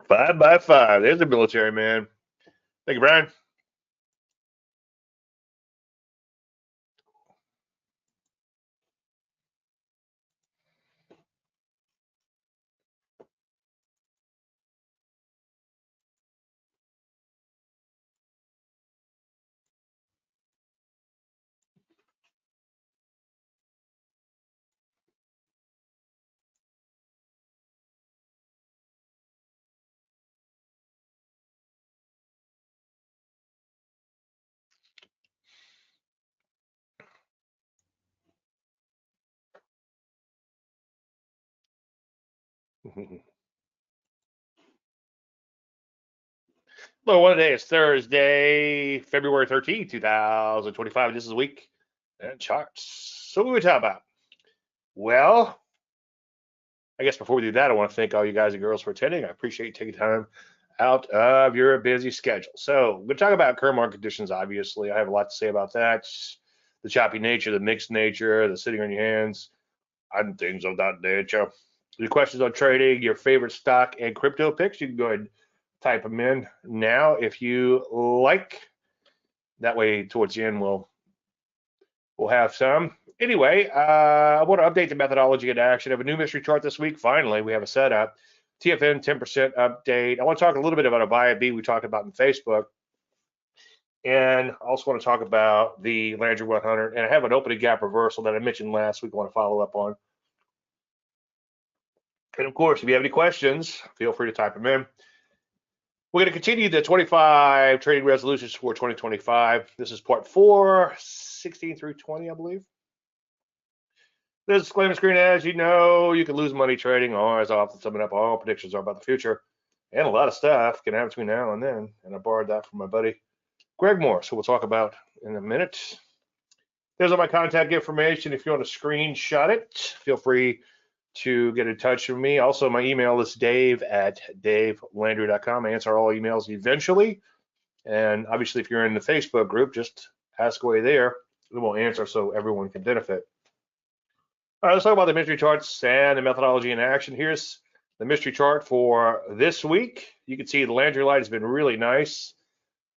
5 by 5. There's the military man. Thank you, Brian. Well, one day is Thursday, February 13th, 2025. This is week and charts. So what we talk about? Well, I guess before we do that, I want to thank all you guys and girls for attending. I appreciate you taking time out of your busy schedule. So we're going to talk about current market conditions. Obviously, I have a lot to say about that. The choppy nature, the mixed nature, the sitting on your hands, and things of that nature. Your questions on trading, your favorite stock and crypto picks, you can go ahead and type them in now if you like. That way, towards the end, we'll have some. Anyway, I want to update the methodology in action. I have a new mystery chart this week. Finally, we have a setup. TFN 10% update. I want to talk a little bit about a buy B we talked about in Facebook. And I also want to talk about the Landry 100. And I have an opening gap reversal that I mentioned last week I want to follow up on. And of course, if you have any questions, feel free to type them in. We're going to continue the 25 trading resolutions for 2025. This is part 4, 16 through 20, I believe. There's a disclaimer screen. As you know, you can lose money trading, or as I often sum it up, all predictions are about the future. And a lot of stuff can happen between now and then. And I borrowed that from my buddy Greg Moore, so we'll talk about in a minute. There's all my contact information. If you want to screenshot it, feel free to get in touch with me. Also, my email is dave@davelandry.com. I answer all emails eventually. And obviously, if you're in the Facebook group, just ask away there. We will answer so everyone can benefit. All right, let's talk about the mystery charts and the methodology in action. Here's the mystery chart for this week. You can see the Landry light has been really nice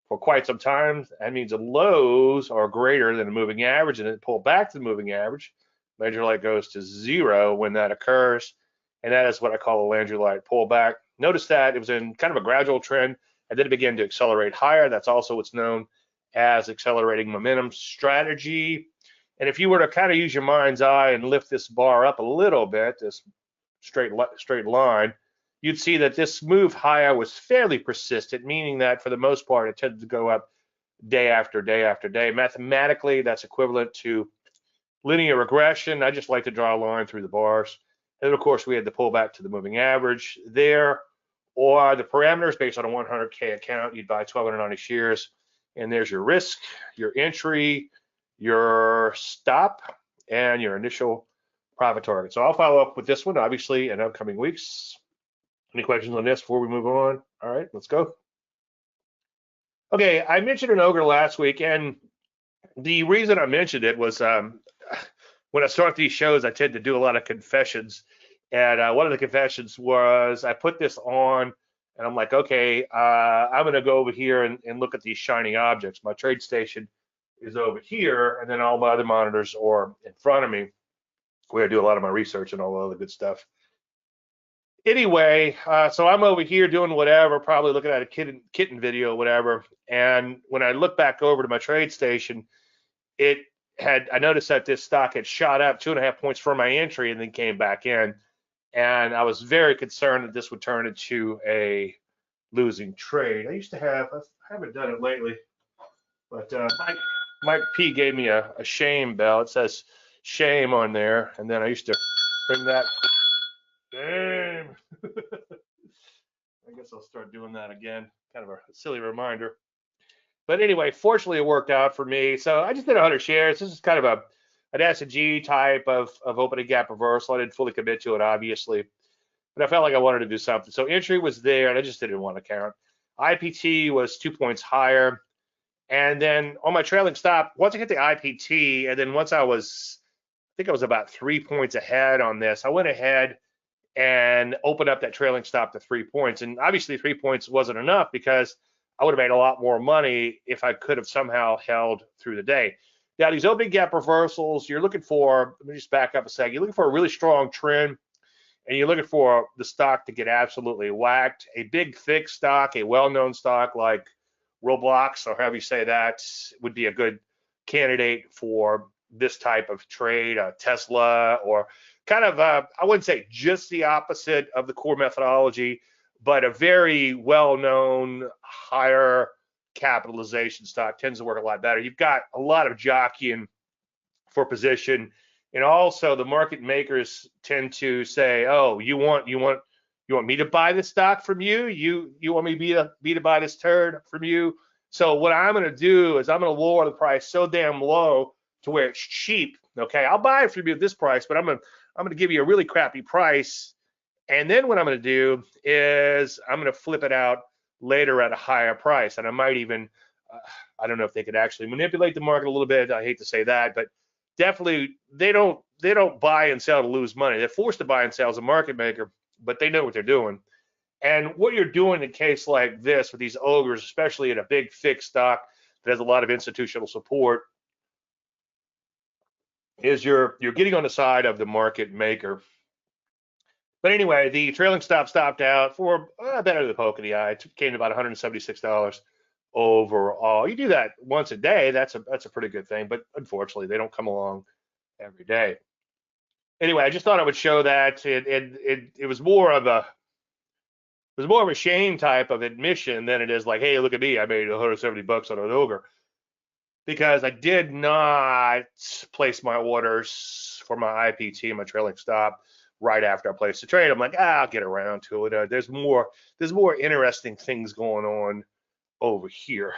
for quite some time. That means the lows are greater than the moving average, and it pulled back to the moving average. Landry light goes to 0 when that occurs, and that is what I call a Landry light pullback. Notice that it was in kind of a gradual trend, and then it began to accelerate higher. That's also what's known as accelerating momentum strategy. And if you were to kind of use your mind's eye and lift this bar up a little bit, this straight line, you'd see that this move higher was fairly persistent, meaning that for the most part, it tended to go up day after day after day. Mathematically, that's equivalent to linear regression. I just like to draw a line through the bars. And of course, we had the pullback to the moving average there, or the parameters based on a 100K account. You'd buy 1,290 shares, and there's your risk, your entry, your stop, and your initial profit target. So I'll follow up with this one, obviously, in upcoming weeks. Any questions on this before we move on? All right, let's go. Okay, I mentioned an ogre last week, and the reason I mentioned it was when I start these shows, I tend to do a lot of confessions. And one of the confessions was I put this on, and I'm like, okay, I'm going to go over here and look at these shiny objects. My trade station is over here, and then all my other monitors are in front of me, where I do a lot of my research and all the other good stuff. Anyway, so I'm over here doing whatever, probably looking at a kitten video, whatever. And when I look back over to my trade station, I noticed that this stock had shot up 2.5 points from my entry and then came back in. And I was very concerned that this would turn into a losing trade. I haven't done it lately, but Mike P gave me a shame bell. It says shame on there, and then I used to bring that. Shame. I guess I'll start doing that again. Kind of a silly reminder. But anyway, fortunately, it worked out for me. So I just did 100 shares. This is kind of an S&G type of opening gap reversal. I didn't fully commit to it, obviously, but I felt like I wanted to do something. So entry was there, and I just didn't want to count. IPT was 2 points higher. And then on my trailing stop, once I hit the IPT, and then once I think I was about 3 points ahead on this, I went ahead and open up that trailing stop to 3 points. And obviously 3 points wasn't enough because I would have made a lot more money if I could have somehow held through the day. Now, these opening gap reversals, you're looking for, let me just back up a second, you're looking for a really strong trend, and you're looking for the stock to get absolutely whacked. A big, thick stock, a well-known stock like Roblox, or however you say that, would be a good candidate for this type of trade. Tesla, or kind of, I wouldn't say just the opposite of the core methodology, but a very well-known higher capitalization stock tends to work a lot better. You've got a lot of jockeying for position, and also the market makers tend to say, "Oh, you want me to buy this stock from you? You want me to buy this turd from you?" So what I'm going to do is I'm going to lower the price so damn low to where it's cheap. Okay, I'll buy it from you at this price, but I'm going to give you a really crappy price. And then what I'm going to do is I'm going to flip it out later at a higher price. And I might even, I don't know if they could actually manipulate the market a little bit. I hate to say that, but definitely they don't buy and sell to lose money. They're forced to buy and sell as a market maker, but they know what they're doing. And what you're doing in a case like this with these ogres, especially in a big fixed stock that has a lot of institutional support, is you're getting on the side of the market maker. But anyway, the trailing stop stopped out for better than the poke of the eye. It came to about $176 overall. You do that once a day, that's a pretty good thing. But unfortunately, they don't come along every day. Anyway, I just thought I would show that it was more of a shame type of admission than it is like, hey, look at me, I made 170 bucks on an ogre, because I did not place my orders for my IPT, my trailing stop, right after I placed the trade. I'm like, I'll get around to it. There's more interesting things going on over here.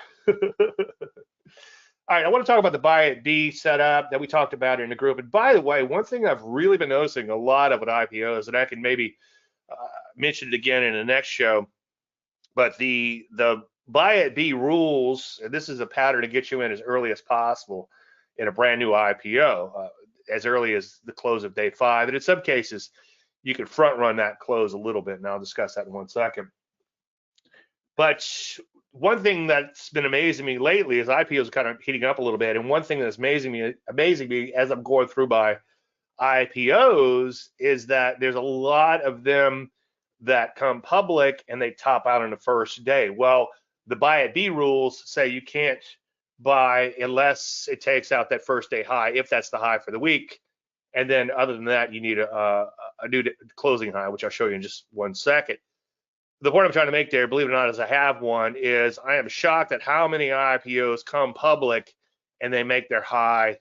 All right, I want to talk about the buy at B setup that we talked about in the group. And by the way, one thing I've really been noticing a lot of with IPOs, and I can maybe mention it again in the next show, but the buy at B rules, and this is a pattern to get you in as early as possible in a brand new IPO, as early as the close of day 5. And in some cases, you can front run that close a little bit, and I'll discuss that in 1 second. But one thing that's been amazing me lately is IPOs kind of heating up a little bit. And one thing that's amazing me as I'm going through my IPOs is that there's a lot of them that come public and they top out on the first day. Well, the buy at B rules say you can't buy unless it takes out that first day high, if that's the high for the week. And then other than that, you need a new closing high, which I'll show you in just 1 second. The point I'm trying to make there, believe it or not, is I have one, is I am shocked at how many IPOs come public and they make their high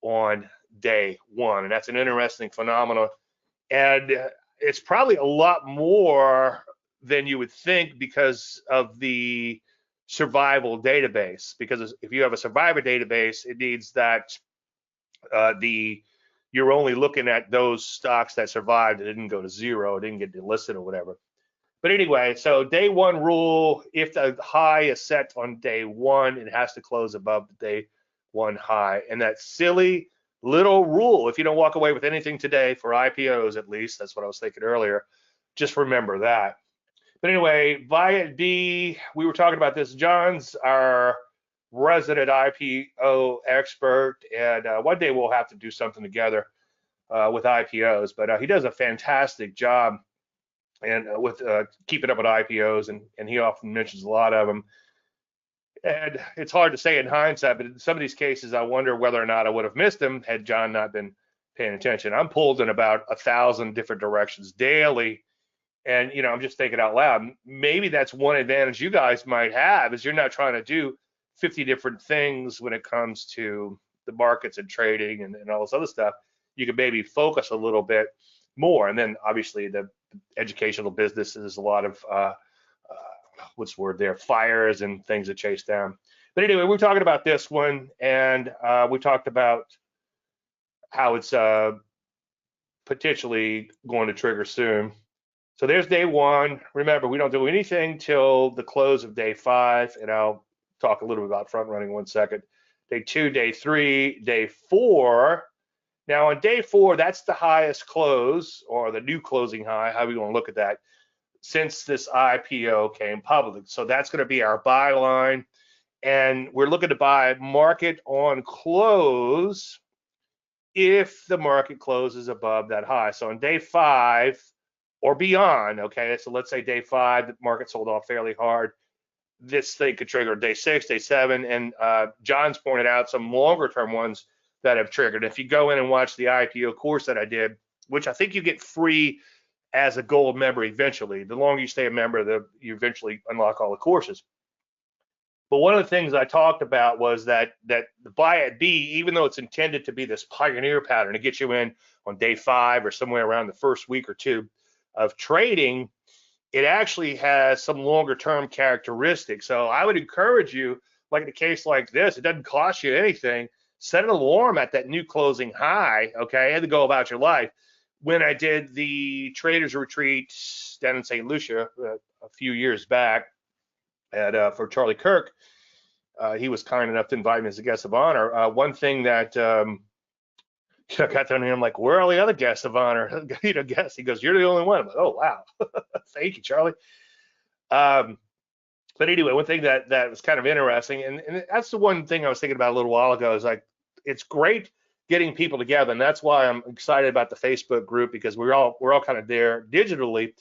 on day 1. And that's an interesting phenomenon. And it's probably a lot more than you would think because of the survival database. Because if you have a survivor database, it means that you're only looking at those stocks that survived. It didn't go to zero, it didn't get delisted or whatever. But anyway, so day 1 rule, if the high is set on day 1, it has to close above the day 1 high. And that silly little rule, if you don't walk away with anything today, for IPOs at least, that's what I was thinking earlier, just remember that. But anyway, buy at B, we were talking about this. John's our resident IPO expert, and one day we'll have to do something together with IPOs, but he does a fantastic job and with keeping up with IPOs, and he often mentions a lot of them. And it's hard to say in hindsight, but in some of these cases, I wonder whether or not I would have missed him had John not been paying attention. I'm pulled in about 1,000 different directions daily, and I'm just thinking out loud. Maybe that's one advantage you guys might have, is you're not trying to do 50 different things when it comes to the markets and trading and all this other stuff. You can maybe focus a little bit more, and then obviously the educational business is a lot of what's the word there, fires and things that chase down. But anyway, we're talking about this one, and we talked about how it's potentially going to trigger soon. So there's day 1. Remember, we don't do anything till the close of day 5, and I'll talk a little bit about front running in 1 second. Day 2, day 3, day 4, Now on day 4, that's the highest close or the new closing high, however you want to look at that, since this IPO came public. So that's going to be our buy line. And we're looking to buy market on close if the market closes above that high. So on day 5 or beyond, okay, so let's say day 5, the market sold off fairly hard. This thing could trigger day 6, day 7, and John's pointed out some longer term ones that have triggered. If you go in and watch the IPO course that I did, which I think you get free as a gold member eventually, the longer you stay a member, you eventually unlock all the courses. But one of the things I talked about was that the buy at B, even though it's intended to be this pioneer pattern to get you in on day 5 or somewhere around the first week or two of trading, it actually has some longer term characteristics. So I would encourage you, like in a case like this, it doesn't cost you anything. Set an alarm at that new closing high, okay, and to go about your life. When I did the traders retreat down in St. Lucia a few years back for Charlie Kirk, he was kind enough to invite me as a guest of honor. One thing that I got down here, I'm like, where are all the other guests of honor? Guests. He goes, you're the only one. I'm like, oh wow, thank you, Charlie. But anyway, one thing that was kind of interesting, and that's the one thing I was thinking about a little while ago, is like, it's great getting people together, and that's why I'm excited about the Facebook group, because we're all kind of there digitally,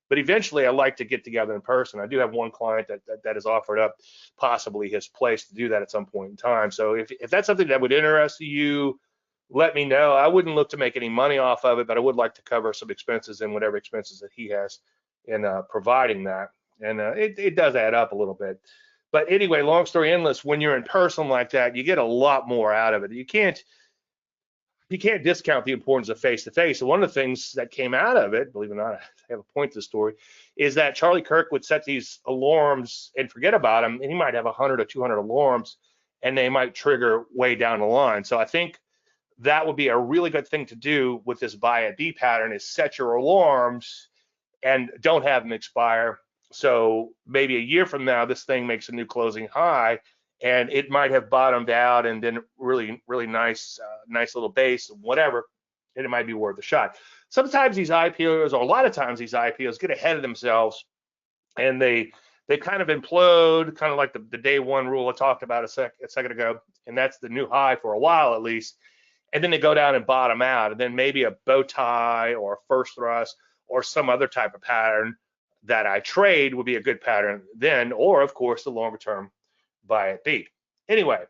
but eventually I like to get together in person. I do have one client that has offered up possibly his place to do that at some point in time. So if that's something that would interest you, let me know. I wouldn't look to make any money off of it, but I would like to cover some expenses and whatever expenses that he has in providing that. And it does add up a little bit. But anyway, long story endless, when you're in person like that, you get a lot more out of it. You can't discount the importance of face-to-face. And one of the things that came out of it, believe it or not, I have a point to the story, is that Charlie Kirk would set these alarms and forget about them, and he might have 100 or 200 alarms, and they might trigger way down the line. So I think that would be a really good thing to do with this buy at B pattern, is set your alarms and don't have them expire. So maybe a year from now, this thing makes a new closing high, and it might have bottomed out and then really nice little base, whatever, and it might be worth a shot. Sometimes these IPOs, or a lot of times these IPOs, get ahead of themselves, and they kind of implode, kind of like the day 1 rule I talked about a second ago, and that's the new high for a while at least, and then they go down and bottom out, and then maybe a bow tie or a first thrust or some other type of pattern that I trade would be a good pattern then, or of course the longer term buy at B. Anyway,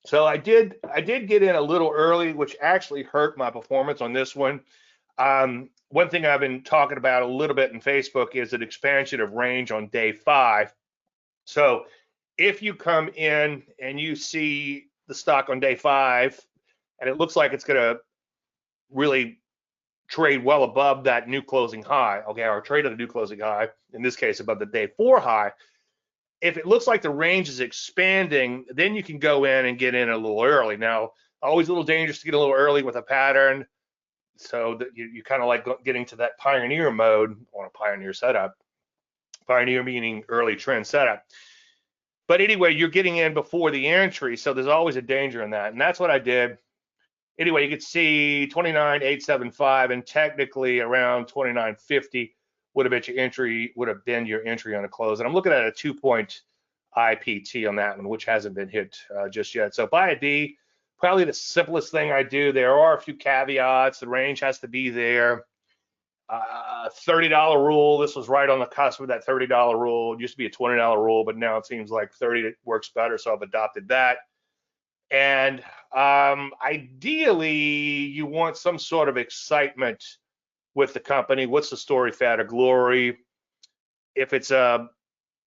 so I did get in a little early, which actually hurt my performance on this one. One thing I've been talking about a little bit in Facebook is an expansion of range on day 5. So if you come in and you see the stock on day 5 and it looks like it's going to really trade well above that new closing high, okay, or trade at a new closing high, in this case above the day 4 high, if it looks like the range is expanding, then you can go in and get in a little early. Now, always a little dangerous to get a little early with a pattern, so that you kind of like getting to that pioneer mode on a pioneer setup. Pioneer meaning early trend setup. But anyway, you're getting in before the entry, so there's always a danger in that, and that's what I did. Anyway, you could see 29,875, and technically around 29.50 would have been your entry on a close. And I'm looking at a 2-point IPT on that one, which hasn't been hit just yet. So buy a D, probably the simplest thing I do. There are a few caveats. The range has to be there. $30 rule. This was right on the cusp of that $30 rule. It used to be a $20 rule, but now it seems like 30 works better, so I've adopted that. And ideally, you want some sort of excitement with the company. What's the story, fad or glory? If it's a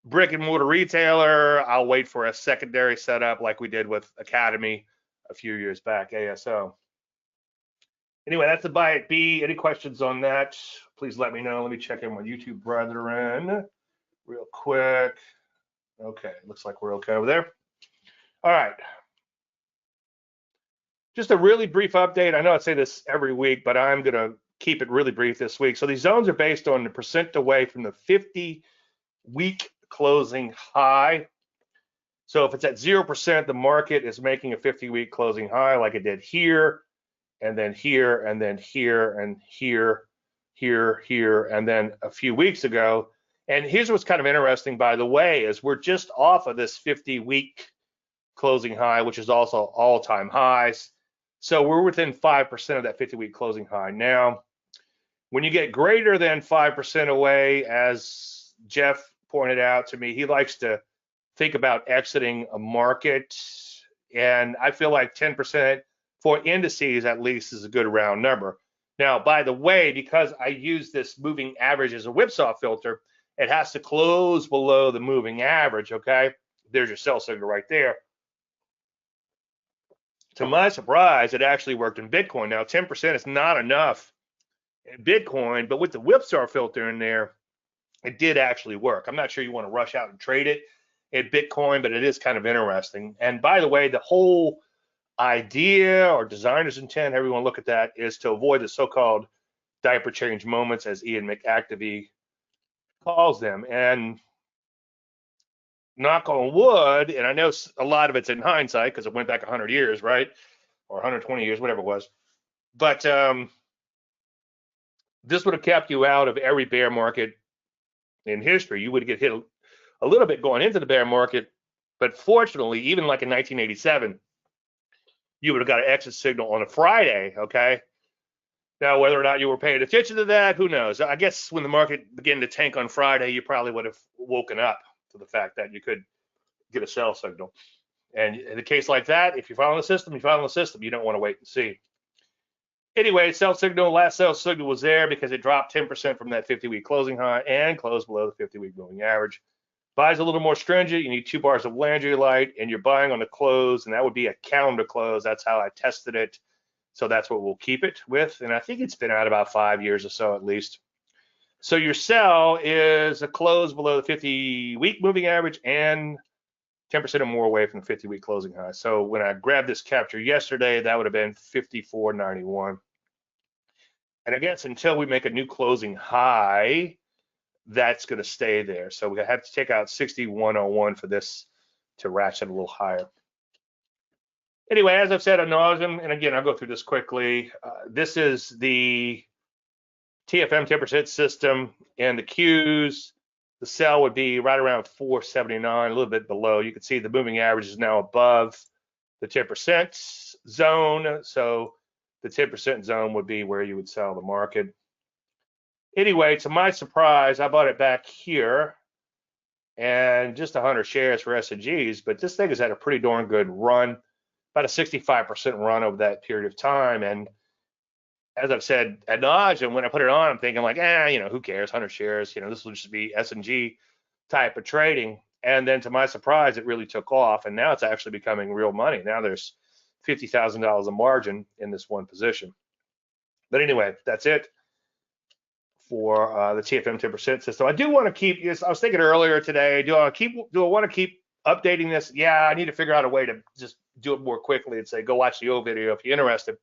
brick and mortar retailer, I'll wait for a secondary setup like we did with Academy a few years back, ASO. Anyway, that's the buy at B. Any questions on that? Please let me know. Let me check in with YouTube brethren real quick. Okay, looks like we're okay over there. All right. Just a really brief update. I know I say this every week, but I'm going to keep it really brief this week. So these zones are based on the percent away from the 50-week closing high. So if it's at 0%, the market is making a 50-week closing high like it did here, and then here, and then here, and here, here, and then a few weeks ago. And here's what's kind of interesting, by the way, is we're just off of this 50-week closing high, which is also all-time highs. So we're within 5% of that 50-week closing high. Now, when you get greater than 5% away, as Jeff pointed out to me, he likes to think about exiting a market. And I feel like 10% for indices at least is a good round number. Now, by the way, because I use this moving average as a whipsaw filter, it has to close below the moving average, okay? There's your sell signal right there. To my surprise, it actually worked in Bitcoin. Now, 10% is not enough in Bitcoin, but with the whipsaw filter in there, it did actually work. I'm not sure you want to rush out and trade it at Bitcoin, but it is kind of interesting. And by the way, the whole idea or designer's intent, however you want to look at that, is to avoid the so-called diaper change moments, as Ian McActivey calls them. And knock on wood, and I know a lot of it's in hindsight because it went back 100 years, right? Or 120 years, whatever it was. But this would have kept you out of every bear market in history. You would get hit a little bit going into the bear market, but fortunately, even like in 1987, you would have got an exit signal on a Friday, okay? Now, whether or not you were paying attention to that, who knows? I guess when the market began to tank on Friday, you probably would have woken up to the fact that you could get a sell signal. And in a case like that, if you're following the system, you follow the system. You don't want to wait and see. Anyway, sell signal, last sell signal was there because it dropped 10% from that 50-week closing high and closed below the 50-week moving average. Buys a little more stringent. You need 2 bars of Landry light, and you're buying on the close, and that would be a calendar close. That's how I tested it. So that's what we'll keep it with. And I think it's been out about 5 years or so at least. So your sell is a close below the 50-week moving average and 10% or more away from the 50-week closing high. So when I grabbed this capture yesterday, that would have been 54.91. And I guess until we make a new closing high, that's going to stay there. So we have to take out 61.01 for this to ratchet a little higher. Anyway, as I've said ad nauseum, and again, I'll go through this quickly. This is the TFM 10% system and the Qs. The sell would be right around 479, a little bit below. You can see the moving average is now above the 10% zone. So the 10% zone would be where you would sell the market. Anyway, to my surprise, I bought it back here and just 100 shares for S&Gs, but this thing has had a pretty darn good run, about a 65% run over that period of time. And as I've said ad nauseum, when I put it on, I'm thinking like, who cares, 100 shares, this will just be S&G type of trading. And then to my surprise, it really took off, and now it's actually becoming real money. Now there's $50,000 of margin in this one position. But anyway, that's it for the TFM 10% system. I do want to keep this. I was thinking earlier today, do I want to keep updating this? Yeah, I need to figure out a way to just do it more quickly and say, go watch the old video if you're interested.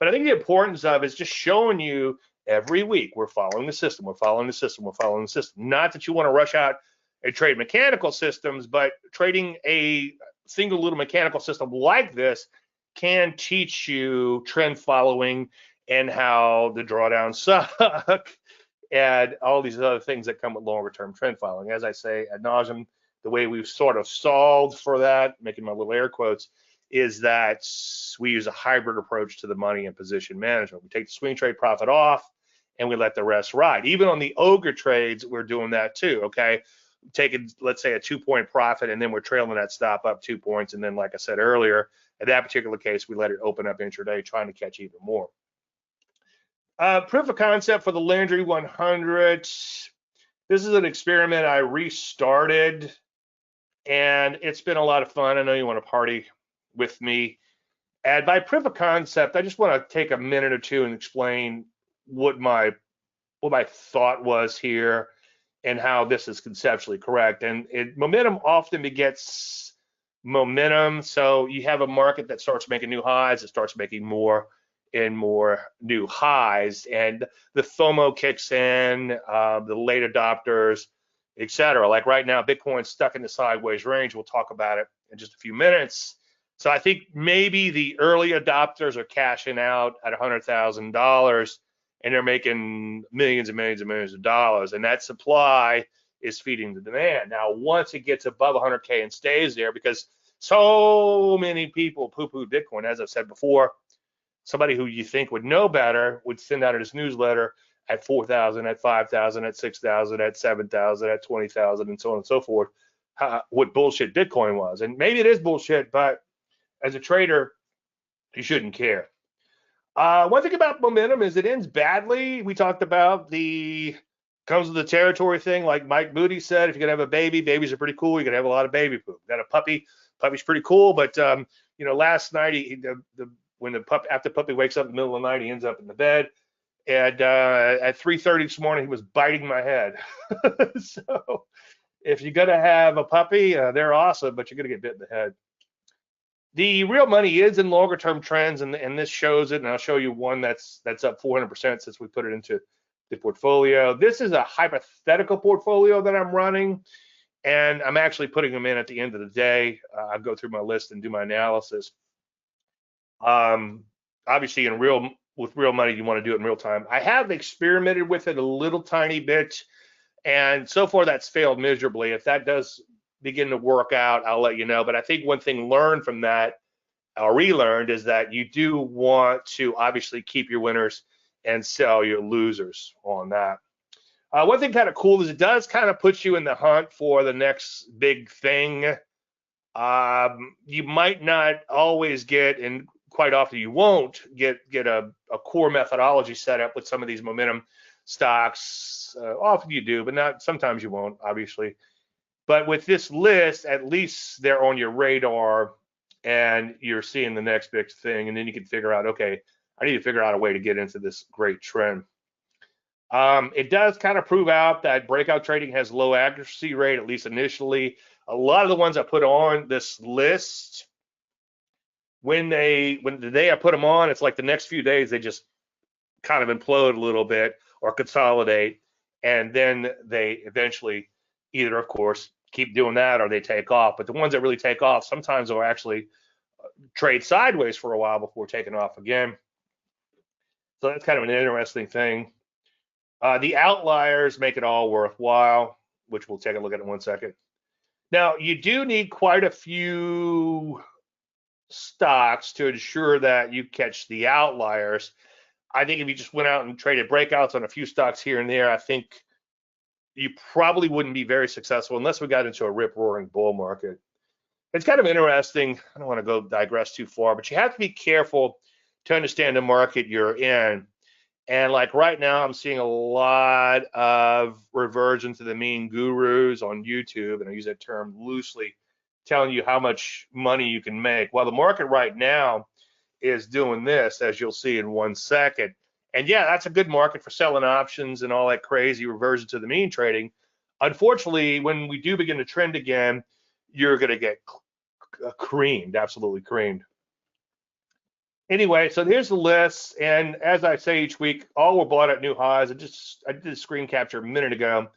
But I think the importance of is just showing you every week we're following the system, we're following the system, we're following the system. Not that you want to rush out and trade mechanical systems, but trading a single little mechanical system like this can teach you trend following and how the drawdowns suck and all these other things that come with longer term trend following. As I say ad nauseum, the way we've sort of solved for that, making my little air quotes, is that we use a hybrid approach to the money and position management. We take the swing trade profit off and we let the rest ride. Even on the ogre trades, we're doing that too, okay? Taking, let's say, a 2-point profit, and then we're trailing that stop up 2 points. And then, like I said earlier, in that particular case, we let it open up intraday, trying to catch even more. Proof of concept for the Landry 100. This is an experiment I restarted, and it's been a lot of fun. I know you want to party with me. And by proof of concept, I just want to take a minute or two and explain what my thought was here and how this is conceptually correct. And momentum often begets momentum. So you have a market that starts making new highs, it starts making more and more new highs, and the FOMO kicks in, the late adopters, etc. Like right now, Bitcoin's stuck in the sideways range. We'll talk about it in just a few minutes. So I think maybe the early adopters are cashing out at $100,000 and they're making millions and millions and millions of dollars. And that supply is feeding the demand. Now, once it gets above 100K and stays there, because so many people poo-poo Bitcoin, as I've said before, somebody who you think would know better would send out this newsletter at 4,000, at 5,000, at 6,000, at 7,000, at 20,000, and so on and so forth, what bullshit Bitcoin was. And maybe it is bullshit, but as a trader, you shouldn't care. One thing about momentum is it ends badly. We talked about the comes with the territory thing, like Mike Moody said. If you're gonna have a baby, babies are pretty cool. You're gonna have a lot of baby poop. Got a puppy, puppy's pretty cool. But last night when the puppy after the puppy wakes up in the middle of the night, he ends up in the bed. And at 3:30 this morning, he was biting my head. So if you're gonna have a puppy, they're awesome, but you're gonna get bit in the head. The real money is in longer term trends, and this shows it. And I'll show you one that's up 400% since we put it into the portfolio. This is a hypothetical portfolio that I'm running, and I'm actually putting them in at the end of the day. I'll go through my list and do my analysis. Obviously, with real money, you want to do it in real time. I have experimented with it a little tiny bit, and so far that's failed miserably. If that does begin to work out, I'll let you know. But I think one thing learned from that, or relearned, is that you do want to obviously keep your winners and sell your losers on that. One thing kind of cool is it does kind of put you in the hunt for the next big thing. You might not always get, and quite often you won't get a core methodology set up with some of these momentum stocks. Often you do, but not. Sometimes you won't, obviously. But with this list, at least they're on your radar and you're seeing the next big thing. And then you can figure out, okay, I need to figure out a way to get into this great trend. It does kind of prove out that breakout trading has low accuracy rate, at least initially. A lot of the ones I put on this list, when the day I put them on, it's like the next few days, they just kind of implode a little bit or consolidate. And then they eventually either, of course, keep doing that or they take off. But the ones that really take off sometimes will actually trade sideways for a while before taking off again. So that's kind of an interesting thing. The outliers make it all worthwhile, which we'll take a look at in 1 second. Now, you do need quite a few stocks to ensure that you catch the outliers. I think if you just went out and traded breakouts on a few stocks here and there, I think you probably wouldn't be very successful unless we got into a rip-roaring bull market. It's kind of interesting. I don't want to go digress too far, but you have to be careful to understand the market you're in. And like right now, I'm seeing a lot of reversion to the mean gurus on YouTube, and I use that term loosely, telling you how much money you can make. Well, the market right now is doing this, as you'll see in 1 second. And yeah, that's a good market for selling options and all that crazy reversion to the mean trading. Unfortunately, when we do begin to trend again, you're going to get creamed, absolutely creamed. Anyway, so here's the list. And as I say each week, all were bought at new highs. I did a screen capture a minute ago,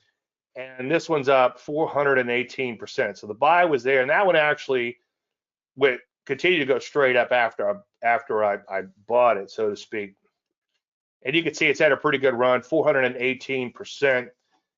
and this one's up 418%. So the buy was there, and that one actually went continued to go straight up after I bought it, so to speak. And you can see it's had a pretty good run, 418%.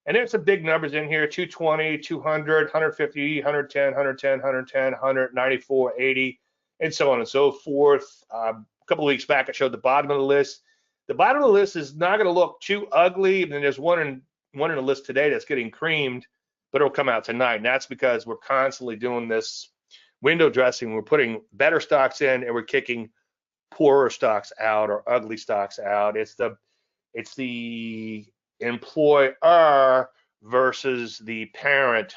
And there's some big numbers in here, 220, 200, 150, 110, 110, 110, 194, 80, and so on and so forth. A couple of weeks back, I showed the bottom of the list. The bottom of the list is not going to look too ugly. And then there's one in the list today that's getting creamed, but it'll come out tonight. And that's because we're constantly doing this window dressing. We're putting better stocks in and we're kicking poorer stocks out or ugly stocks out. It's the employer versus the parent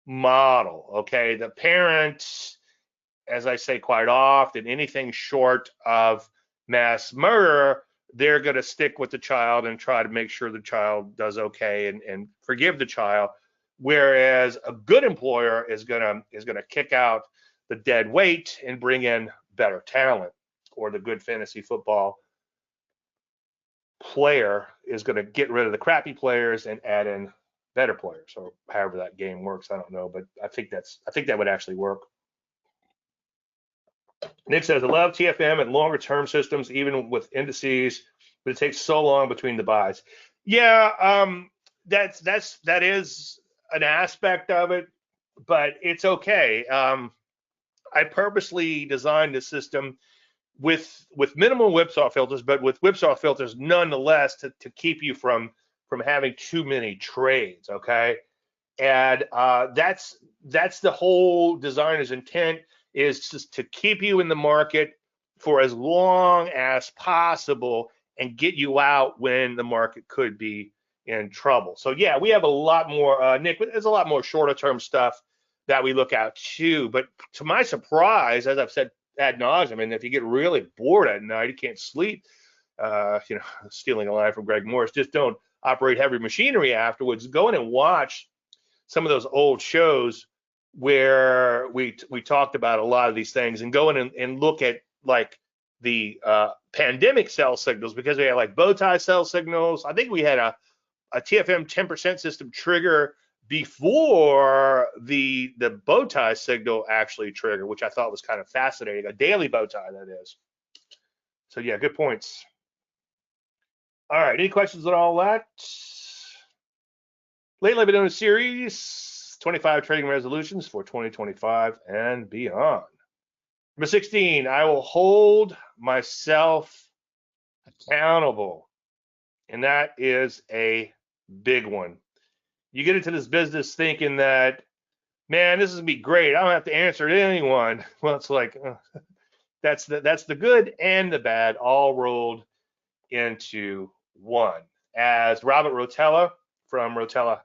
model. Okay, the parent, as I say quite often, anything short of mass murder, they're going to stick with the child and try to make sure the child does okay and forgive the child. Whereas a good employer is gonna kick out the dead weight and bring in better talent, or the good fantasy football player is going to get rid of the crappy players and add in better players, or however that game works. I don't know, but I think that would actually work. Nick says, I love TFM and longer term systems, even with indices, but it takes so long between the buys. Yeah, that is an aspect of it, but it's okay. I purposely designed the system with minimal whipsaw filters, but with whipsaw filters nonetheless to keep you from having too many trades. Okay, and that's the whole designer's intent, is just to keep you in the market for as long as possible and get you out when the market could be in trouble. So yeah, we have a lot more, Nick, there's a lot more shorter term stuff that we look at too. But to my surprise, as I've said ad nauseum, and if you get really bored at night, you can't sleep, stealing a line from Greg Morris, just don't operate heavy machinery afterwards. Go in and watch some of those old shows where we talked about a lot of these things, and go in and look at like the pandemic sell signals, because we had like bow tie sell signals. I think we had a TFM 10% system trigger before the bow tie signal actually triggered, which I thought was kind of fascinating. A daily bow tie, that is. So yeah, good points. All right, any questions on all that? Lately, I've been doing a series, 25 trading resolutions for 2025 and beyond. Number 16, I will hold myself accountable. And that is a big one. You get into this business thinking that, man, this is gonna be great, I don't have to answer to anyone. Well, it's like, that's the good and the bad all rolled into one. As Robert Rotella from Rotella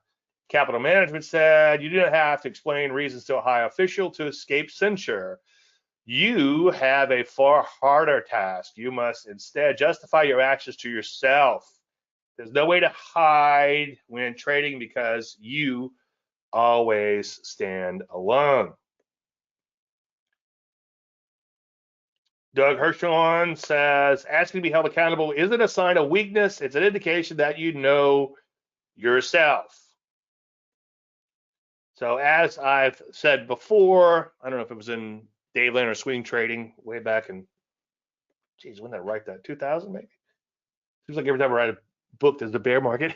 Capital Management said, you do not have to explain reasons to a high official to escape censure. You have a far harder task. You must instead justify your actions to yourself. There's no way to hide when trading, because you always stand alone. Doug Hirschhorn says, asking to be held accountable isn't a sign of weakness. It's an indication that you know yourself. So as I've said before, I don't know if it was in Dave Landry Swing Trading way back in, geez, when did I write that? 2000 maybe? Seems like every time I write a book, there's the bear market.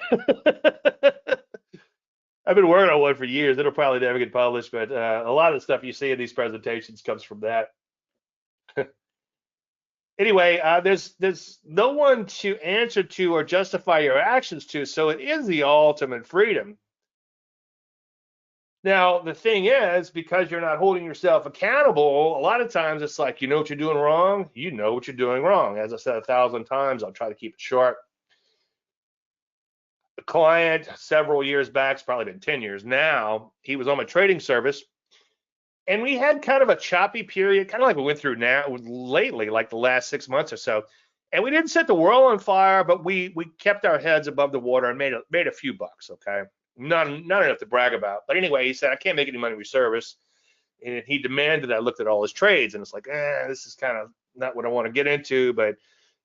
I've been working on one for years. It'll probably never get published, but a lot of the stuff you see in these presentations comes from that. Anyway, there's no one to answer to or justify your actions to, so it is the ultimate freedom. Now, the thing is, because you're not holding yourself accountable, a lot of times it's like, you know what you're doing wrong? You know what you're doing wrong. As I said 1,000 times, I'll try to keep it short. A client several years back, it's probably been 10 years now, he was on my trading service, and we had kind of a choppy period, kind of like we went through now lately, like the last 6 months or so. And we didn't set the world on fire, but we kept our heads above the water and made a few bucks, okay? Not enough to brag about. But anyway, he said, I can't make any money with service. And he demanded I looked at all his trades. And it's like, this is kind of not what I want to get into. But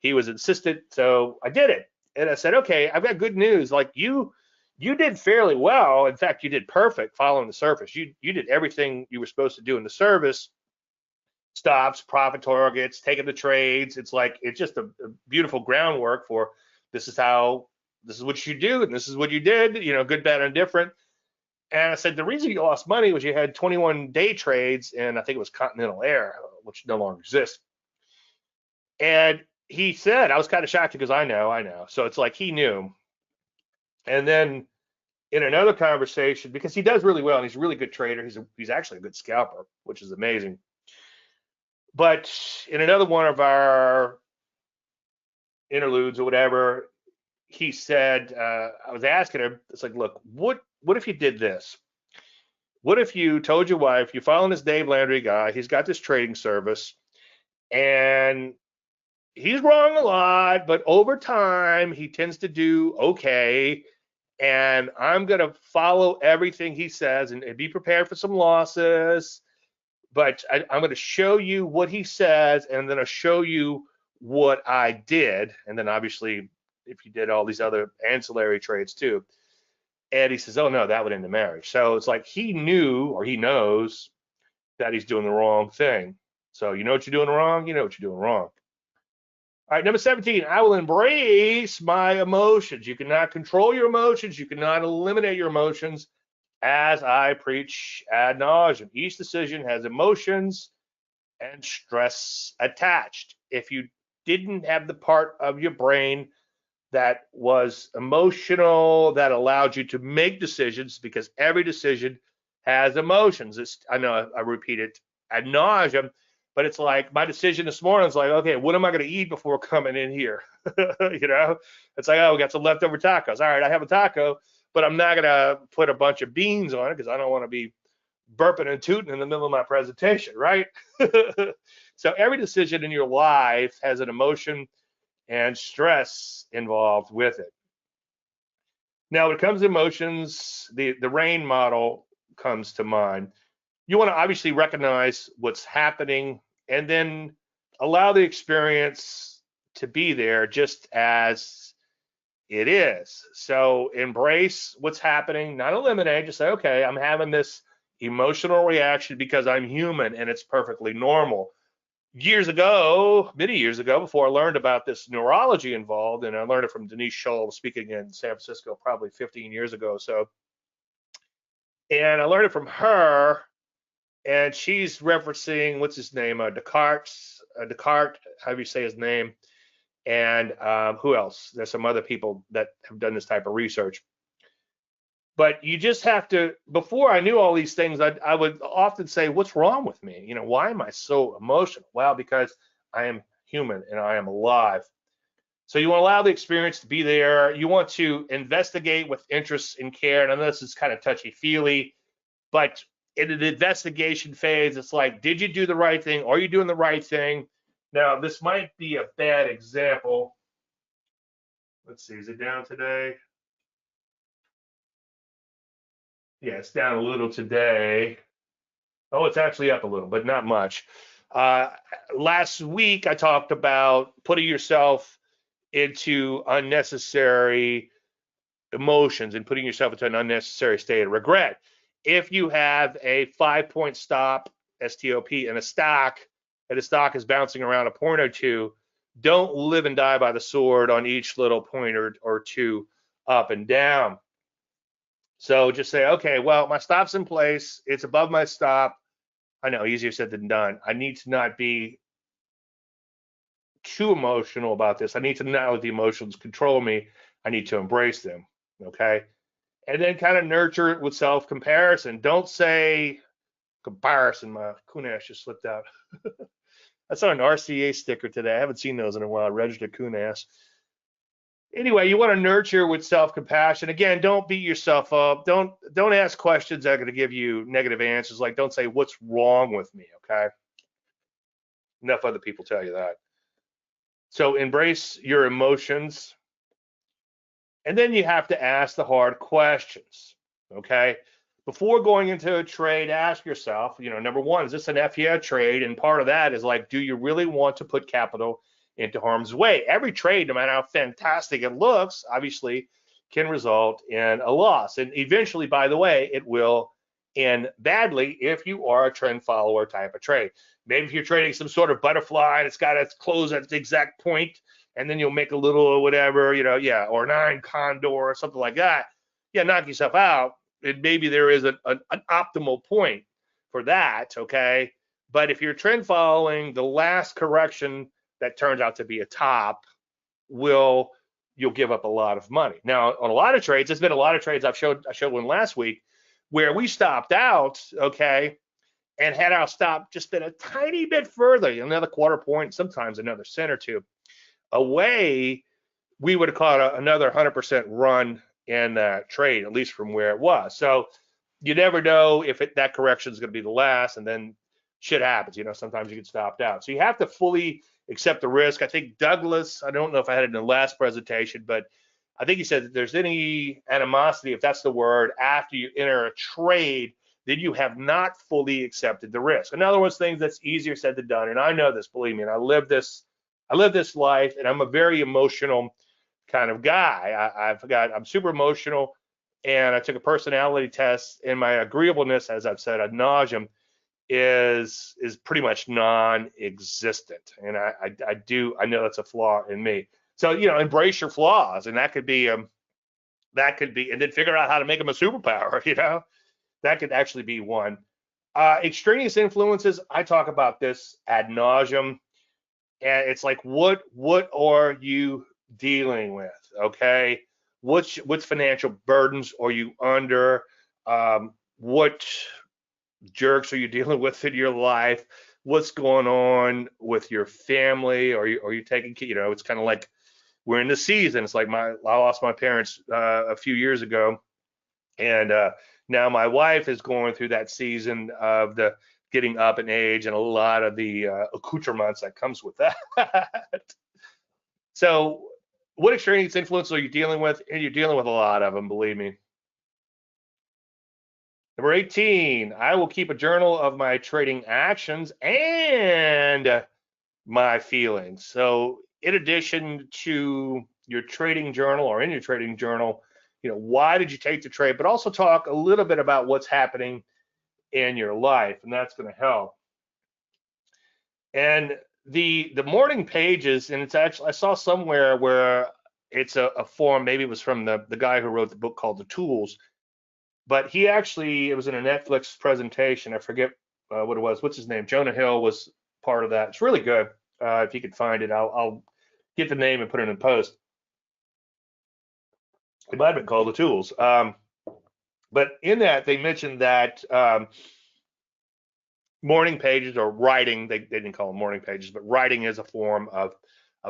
he was insistent, so I did it. And I said, okay, I've got good news. Like you did fairly well. In fact, you did perfect following the service. You did everything you were supposed to do in the service. Stops, profit targets, taking the trades. It's just a beautiful groundwork for this is what you do, and this is what you did, good, bad, and different. And I said, the reason you lost money was you had 21 day trades, and I think it was Continental Air, which no longer exists. And he said, I was kind of shocked because I know. So it's like he knew. And then in another conversation, because he does really well, and he's a really good trader, he's actually a good scalper, which is amazing. But in another one of our interludes or whatever, he said, I was asking him, it's like, look, what if you did this? What if you told your wife, you're following this Dave Landry guy, he's got this trading service, and he's wrong a lot, but over time, he tends to do okay, and I'm going to follow everything he says and be prepared for some losses, but I'm going to show you what he says, and then I'll show you what I did, and then obviously if you did all these other ancillary trades too. And he says, oh no, that would end the marriage. So it's like he knew or he knows that he's doing the wrong thing. So you know what you're doing wrong, you know what you're doing wrong. All right, number 17, I will embrace my emotions. You cannot control your emotions. You cannot eliminate your emotions, as I preach ad nauseum. Each decision has emotions and stress attached. If you didn't have the part of your brain that was emotional, that allowed you to make decisions, because every decision has emotions. I know I repeat it ad nauseum, but it's like my decision this morning is like, okay, what am I going to eat before coming in here? You know, it's like, oh, we got some leftover tacos. All right, I have a taco, but I'm not going to put a bunch of beans on it because I don't want to be burping and tooting in the middle of my presentation, right? So every decision in your life has an emotion and stress involved with it. Now, when it comes to emotions, the RAIN model comes to mind. You want to obviously recognize what's happening and then allow the experience to be there just as it is. So embrace what's happening, not eliminate, just say, okay, I'm having this emotional reaction because I'm human and it's perfectly normal. Years ago, many years ago, before I learned about this neurology involved, and I learned it from Denise Scholl speaking in San Francisco probably 15 years ago. So, and I learned it from her, and she's referencing what's his name, Descartes, however you say his name, and who else? There's some other people that have done this type of research. But you just have to, before I knew all these things, I would often say, what's wrong with me? You know, why am I so emotional? Well, because I am human and I am alive. So you want to allow the experience to be there. You want to investigate with interest and care. And I know this is kind of touchy-feely, but in an investigation phase, it's like, did you do the right thing? Are you doing the right thing? Now, this might be a bad example. Let's see, is it down today? Yeah, it's down a little today. Oh, it's actually up a little, but not much. Uh, Last week, I talked about putting yourself into unnecessary emotions and putting yourself into an unnecessary state of regret. If you have a 5-point stop, STOP, and a stock, and the stock is bouncing around a point or two, don't live and die by the sword on each little point or two up and down. So just say, okay, well, my stop's in place. It's above my stop. I know, easier said than done. I need to not be too emotional about this. I need to not let the emotions control me. I need to embrace them. Okay. And then kind of nurture it with self-comparison. Don't say comparison. My Kunash just slipped out. I saw an RCA sticker today. I haven't seen those in a while. Registered Kunash. Anyway, you want to nurture with self-compassion. Again, don't beat yourself up. Don't ask questions that are going to give you negative answers. Like, don't say, what's wrong with me? Okay. Enough other people tell you that. So embrace your emotions. And then you have to ask the hard questions. Okay. Before going into a trade, ask yourself, you know, number one, is this an FIA trade? And part of that is like, do you really want to put capital into harm's way? Every trade, no matter how fantastic it looks, obviously can result in a loss. And eventually, by the way, it will end badly if you are a trend follower type of trade. Maybe if you're trading some sort of butterfly and it's got to close at the exact point, and then you'll make a little or whatever, you know, yeah, or 9 condor or something like that. Yeah, knock yourself out. And maybe there is an optimal point for that, okay? But if you're trend following, the last correction that turns out to be a top you'll give up a lot of money. Now, on a lot of trades, there's been a lot of trades I showed one last week where we stopped out, okay, and had our stop just been a tiny bit further, another quarter point, sometimes another cent or two away, we would have caught another 100% run in that trade, at least from where it was. So you never know if that correction is going to be the last, and then shit happens. You know, sometimes you get stopped out. So you have to fully accept the risk. I think Douglas, I don't know if I had it in the last presentation, but I think he said that there's any animosity, if that's the word, after you enter a trade, then you have not fully accepted the risk. In other words, things that's easier said than done. And I know this, believe me, and I live this life, and I'm a very emotional kind of guy. I'm super emotional. and I took a personality test, and my agreeableness, as I've said ad nauseum, is pretty much non-existent. And I know that's a flaw in me. So embrace your flaws, and that could be and then figure out how to make them a superpower. That could actually be one. Extraneous influences, I talk about this ad nauseum, and it's like, what are you dealing with? Okay, what financial burdens are you under? What jerks are you dealing with in your life? What's going on with your family? Are you taking, it's kind of like we're in the season. It's like I lost my parents a few years ago, and now my wife is going through that season of the getting up in age and a lot of the accoutrements that comes with that. So what extraneous influences are you dealing with? And you're dealing with a lot of them, believe me. Number 18, I will keep a journal of my trading actions and my feelings. So in addition to your trading journal, or in your trading journal, why did you take the trade, but also talk a little bit about what's happening in your life, and that's going to help. And the morning pages, and it's actually, I saw somewhere where it's a form, maybe it was from the guy who wrote the book called The Tools, but it was in a Netflix presentation. I forget what it was. What's his name? Jonah Hill was part of that. It's really good. If you could find it, I'll get the name and put it in post. It might have been called The Tools. But in that, they mentioned that morning pages, or writing, they didn't call them morning pages, but writing is a form of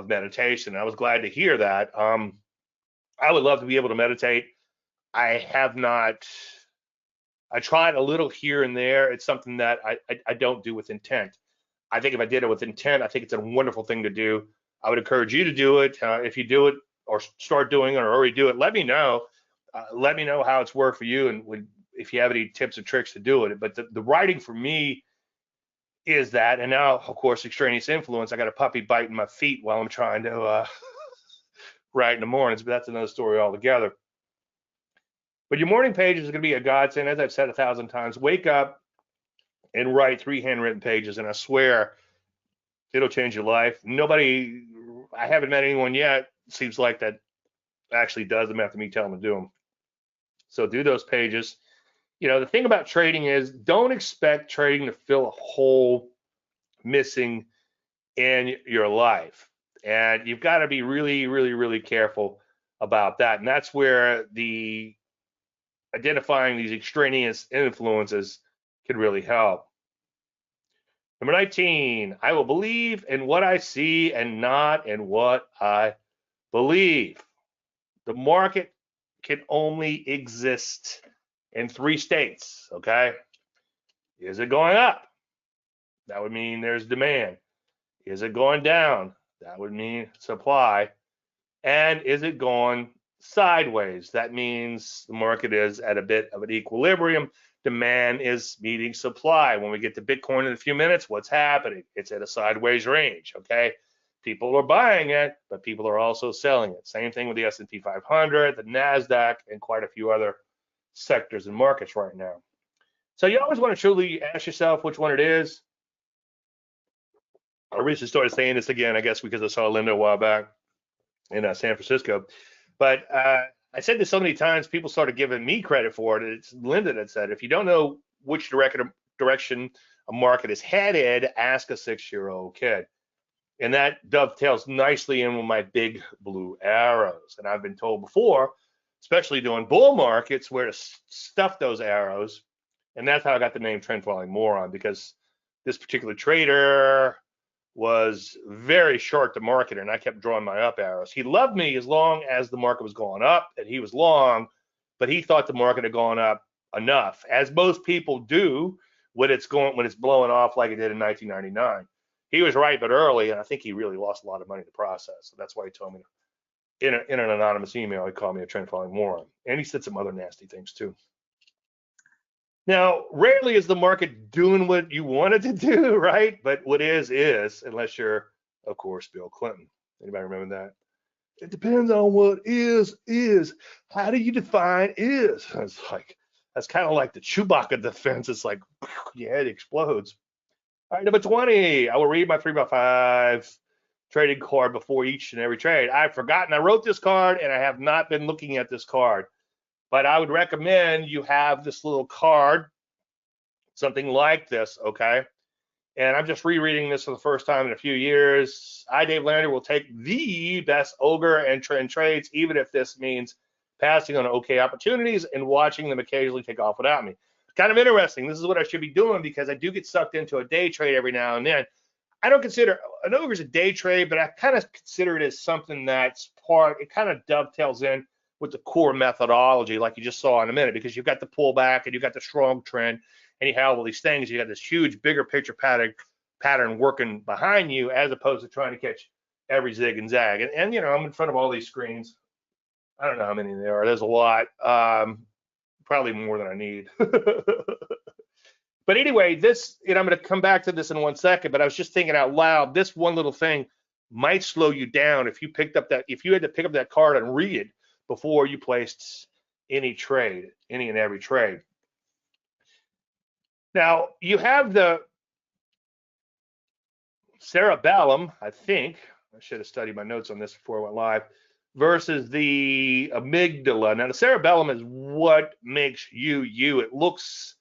meditation. I was glad to hear that. I would love to be able to meditate. I have not. I tried a little here and there. It's something that I don't do with intent. I think if I did it with intent, I think it's a wonderful thing to do. I would encourage you to do it. If you do it or start doing it or already do it, let me know. Let me know how it's worked for you, and if you have any tips or tricks to do it. But the writing for me is that, and now, of course, extraneous influence. I got a puppy biting my feet while I'm trying to write in the mornings, but that's another story altogether. But your morning pages are going to be a godsend. As I've said 1,000 times, wake up and write 3 handwritten pages, and I swear it'll change your life. I haven't met anyone yet, seems like, that actually does them after me telling them to do them. So do those pages. The thing about trading is, don't expect trading to fill a hole missing in your life. And you've got to be really, really, really careful about that. And that's where identifying these extraneous influences can really help. Number 19, I will believe in what I see and not in what I believe. The market can only exist in 3 states, okay? Is it going up? That would mean there's demand. Is it going down? That would mean supply. And is it going sideways? That means the market is at a bit of an equilibrium. Demand is meeting supply. When we get to Bitcoin in a few minutes, what's happening? It's at a sideways range, okay? People are buying it, but people are also selling it. Same thing with the S&P 500, the NASDAQ, and quite a few other sectors and markets right now. So you always want to truly ask yourself which one it is. I recently started saying this again, I guess because I saw Linda a while back in San Francisco. But I said this so many times, people started giving me credit for it. It's Linda that said, if you don't know which direction a market is headed, ask a 6-year-old kid. And that dovetails nicely in with my big blue arrows. And I've been told before, especially during bull markets, where to stuff those arrows. And that's how I got the name Trend Following Moron, because this particular trader was very short the market, and I kept drawing my up arrows. He loved me as long as the market was going up, and he was long, but he thought the market had gone up enough, as most people do when it's blowing off like it did in 1999. He was right, but early, and I think he really lost a lot of money in the process. So that's why he told me in an anonymous email, he called me a trend following moron, and he said some other nasty things too. Now, rarely is the market doing what you want it to do, right? But what is, unless you're, of course, Bill Clinton. Anybody remember that? It depends on what is. How do you define is? It's like, that's kind of like the Chewbacca defense. It's like, your head explodes. All right, number 20. I will read my 3x5 trading card before each and every trade. I've forgotten I wrote this card and I have not been looking at this card, but I would recommend you have this little card, something like this, okay? And I'm just rereading this for the first time in a few years. I, Dave Landry, will take the best ogre and trend trades, even if this means passing on okay opportunities and watching them occasionally take off without me. Kind of interesting. This is what I should be doing because I do get sucked into a day trade every now and then. I don't consider an ogre as a day trade, but I kind of consider it as something that's part, it kind of dovetails in with the core methodology, like you just saw in a minute, because you've got the pullback and you've got the strong trend and you have all these things. You got this huge, bigger picture pattern working behind you, as opposed to trying to catch every zig and zag. And you know, I'm in front of all these screens. I don't know how many there are. There's a lot. Probably more than I need. But anyway, this, and I'm going to come back to this in 1 second, but I was just thinking out loud, this one little thing might slow you down if you had to pick up that card and read it before you placed any and every trade. Now, you have the cerebellum, I think. I should have studied my notes on this before I went live, versus the amygdala. Now, the cerebellum is what makes you, you. It looks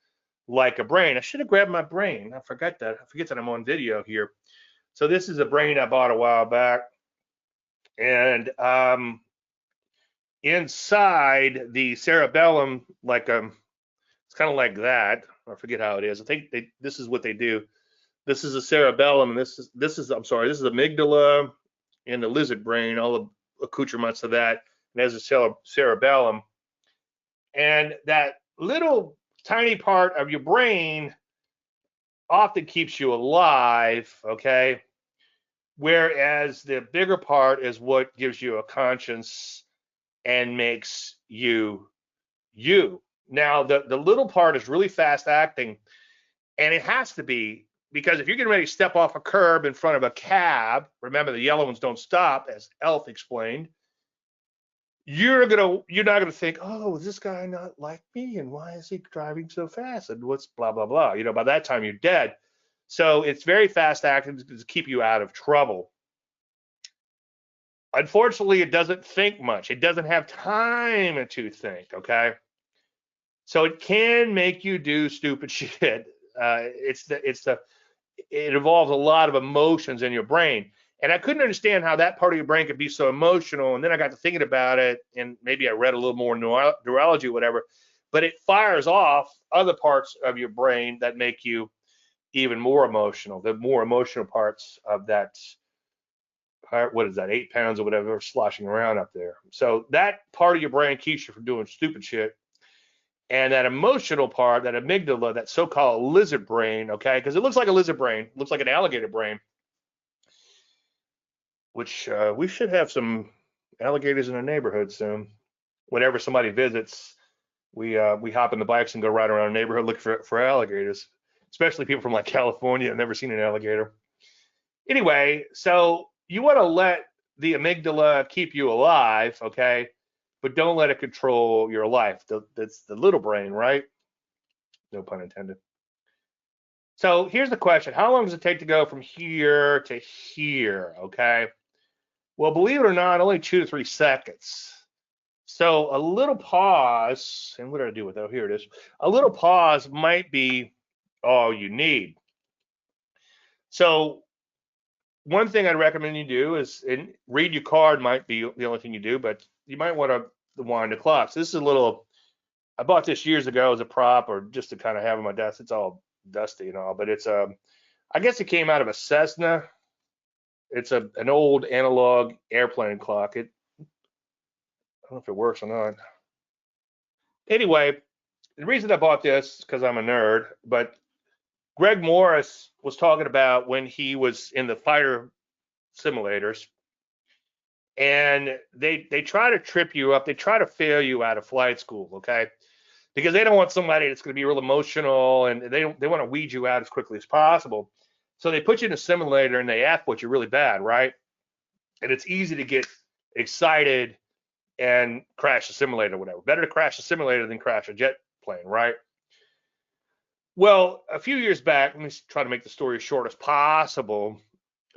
like a brain. I should have grabbed my brain. I forgot that. I forget that I'm on video here. So this is a brain I bought a while back. And inside the cerebellum, like it's kind of like that. I forget how it is. I think this is what they do. This is a cerebellum, and this is amygdala and the lizard brain, all the accoutrements of that. And there's a cerebellum. And that little tiny part of your brain often keeps you alive, okay? Whereas the bigger part is what gives you a conscience and makes you you. Now, the little part is really fast acting, and it has to be, because if you're getting ready to step off a curb in front of a cab, remember the yellow ones don't stop, as Elf explained, you're not gonna think, oh, is this guy not like me, and why is he driving so fast, and what's blah blah blah. You know, by that time you're dead. So it's very fast acting to keep you out of trouble. Unfortunately, it doesn't think much. It doesn't have time to think, okay? So it can make you do stupid shit. It involves a lot of emotions in your brain. And I couldn't understand how that part of your brain could be so emotional. And then I got to thinking about it, and maybe I read a little more neurology or whatever, but it fires off other parts of your brain that make you even more emotional. The more emotional parts of that, what is that, 8 pounds or whatever, sloshing around up there. So that part of your brain keeps you from doing stupid shit. And that emotional part, that amygdala, that so-called lizard brain, okay, because it looks like a lizard brain, looks like an alligator brain, which we should have some alligators in the neighborhood soon. Whenever somebody visits, we hop in the bikes and go right around the neighborhood looking for alligators, especially people from like California have never seen an alligator. Anyway, so you want to let the amygdala keep you alive, okay, but don't let it control your life. That's the little brain, right? No pun intended. So here's the question. How long does it take to go from here to here, okay? Well, believe it or not, only 2 to 3 seconds. So a little pause, and what did I do with that? Oh, here it is. A little pause might be all you need. So one thing I'd recommend you do is, and read your card might be the only thing you do, but you might want to wind the clock. So this is a little, I bought this years ago as a prop, or just to kind of have on my desk. It's all dusty and all, but it's I guess it came out of a Cessna. It's an old analog airplane clock. I don't know if it works or not. Anyway, the reason I bought this is because I'm a nerd, but Greg Morris was talking about when he was in the fighter simulators, and they try to trip you up. They try to fail you out of flight school, okay? Because they don't want somebody that's going to be real emotional, and they want to weed you out as quickly as possible. So they put you in a simulator and they output you really bad, right? And it's easy to get excited, and crash a simulator or whatever. Better to crash a simulator than crash a jet plane, right? Well, a few years back, let me try to make the story as short as possible.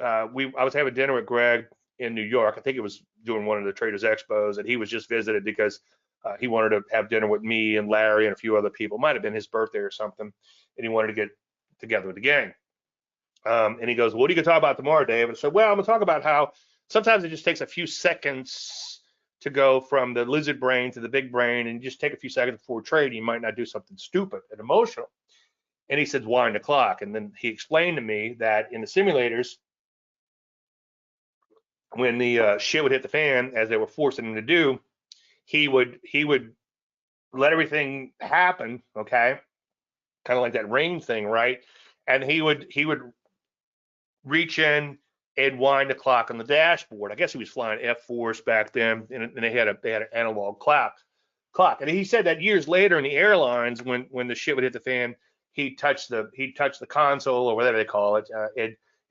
I was having dinner with Greg in New York. I think it was doing one of the Traders Expos, and he was just visited because he wanted to have dinner with me and Larry and a few other people. Might have been his birthday or something, and he wanted to get together with the gang. And he goes, "What are you going to talk about tomorrow, Dave?" And I said, "Well, I'm going to talk about how sometimes it just takes a few seconds to go from the lizard brain to the big brain, and you just take a few seconds before trading. You might not do something stupid and emotional." And he said, "Wind the clock." And then he explained to me that in the simulators, when the shit would hit the fan, as they were forcing him to do, he would let everything happen, okay, kind of like that rain thing, right? And he would reach in and wind the clock on the dashboard. I guess he was flying F4s back then, and they had an analog clock. And he said that years later in the airlines, when the shit would hit the fan, he'd touch the console or whatever they call it,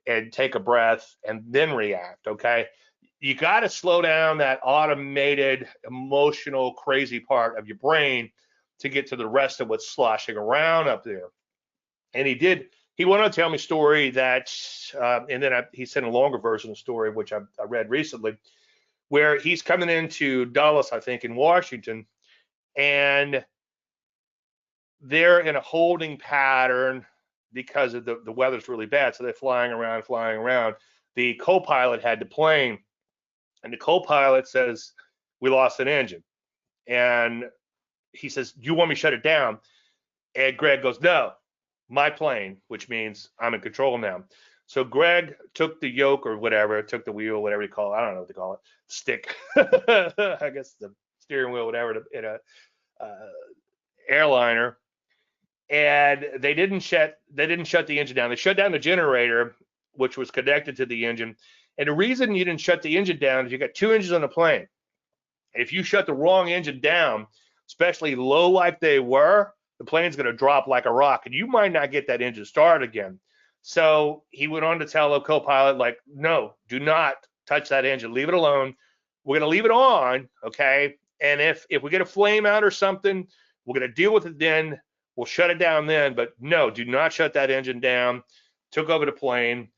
and take a breath and then react. Okay, you got to slow down that automated, emotional, crazy part of your brain to get to the rest of what's sloshing around up there. And he did. He went on to tell me a story that, and then he sent a longer version of the story, which I read recently, where he's coming into Dulles, I think, in Washington, and they're in a holding pattern because of the weather's really bad. So they're flying around. The co-pilot had the plane, and the co-pilot says, "We lost an engine." And he says, "Do you want me to shut it down?" And Greg goes, "No, my plane," which means I'm in control now. So Greg took the yoke or whatever, took the wheel, whatever you call it. I don't know what to call it, stick. I guess the steering wheel, whatever, in a airliner. And they didn't shut the engine down. They shut down the generator, which was connected to the engine. And the reason you didn't shut the engine down is you got two engines on the plane. If you shut the wrong engine down, especially low like they were, the plane's going to drop like a rock, and you might not get that engine started again. So he went on to tell the co-pilot, like, "No, do not touch that engine. Leave it alone. We're going to leave it on, okay? And if we get a flame out or something, we're going to deal with it then. We'll shut it down then. But no, do not shut that engine down." Took over the plane,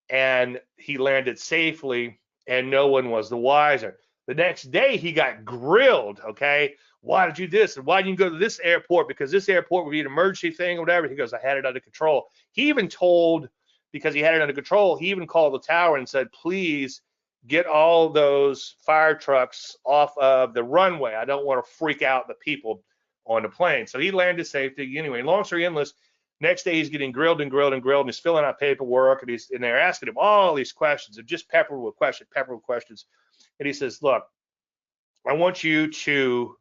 and he landed safely, and no one was the wiser. The next day, he got grilled, okay? "Why did you do this? And why didn't you go to this airport? Because this airport would be an emergency thing or whatever." He goes, "I had it under control." He even told, because he had it under control, he even called the tower and said, "Please get all those fire trucks off of the runway. I don't want to freak out the people on the plane." So he landed safely. Anyway, long story endless, next day he's getting grilled, and he's filling out paperwork, and they're asking him all these questions, and just peppered with questions. And he says, "Look, I want you to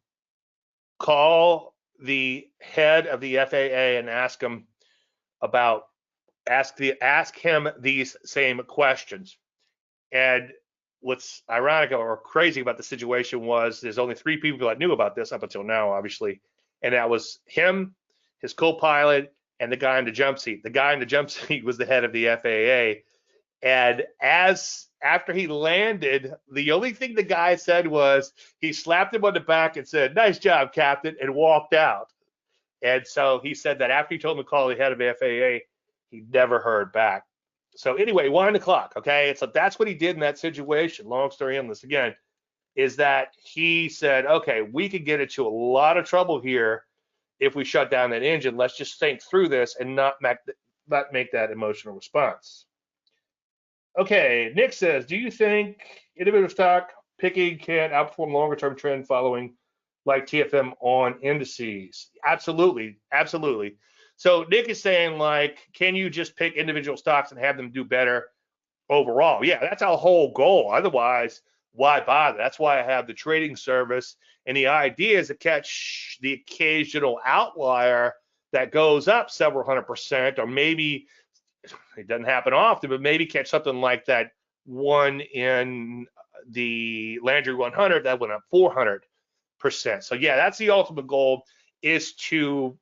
call the head of the FAA and ask him these same questions." And what's ironic or crazy about the situation was there's only three people that knew about this up until now, obviously, and that was him, his co-pilot, and the guy in the jump seat. The guy in the jump seat was the head of the FAA. And after he landed, the only thing the guy said was he slapped him on the back and said, "Nice job, Captain," and walked out. And so he said that after he told him to call the head of the FAA, he never heard back. So anyway, wind the clock, okay? So that's what he did in that situation. Long story endless again, is that he said, "Okay, we could get into a lot of trouble here if we shut down that engine. Let's just think through this and not make that emotional response." Okay, Nick says, "Do you think individual stock picking can outperform longer term trend following like TFM on indices?" Absolutely, absolutely. So Nick is saying, like, can you just pick individual stocks and have them do better overall? Yeah, that's our whole goal. Otherwise, why bother? That's why I have the trading service. And the idea is to catch the occasional outlier that goes up several 100%, or maybe it doesn't happen often, but maybe catch something like that one in the Landry 100 that went up 400%. So yeah, that's the ultimate goal, is to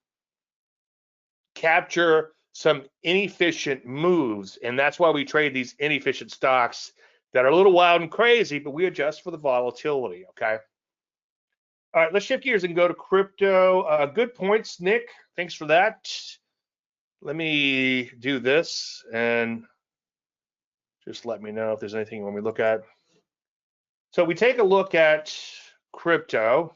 capture some inefficient moves. And that's why we trade these inefficient stocks that are a little wild and crazy, but we adjust for the volatility, okay? All right, let's shift gears and go to crypto. Good points, Nick. Thanks for that. Let me do this and just let me know if there's anything you want me to look at. So we take a look at crypto,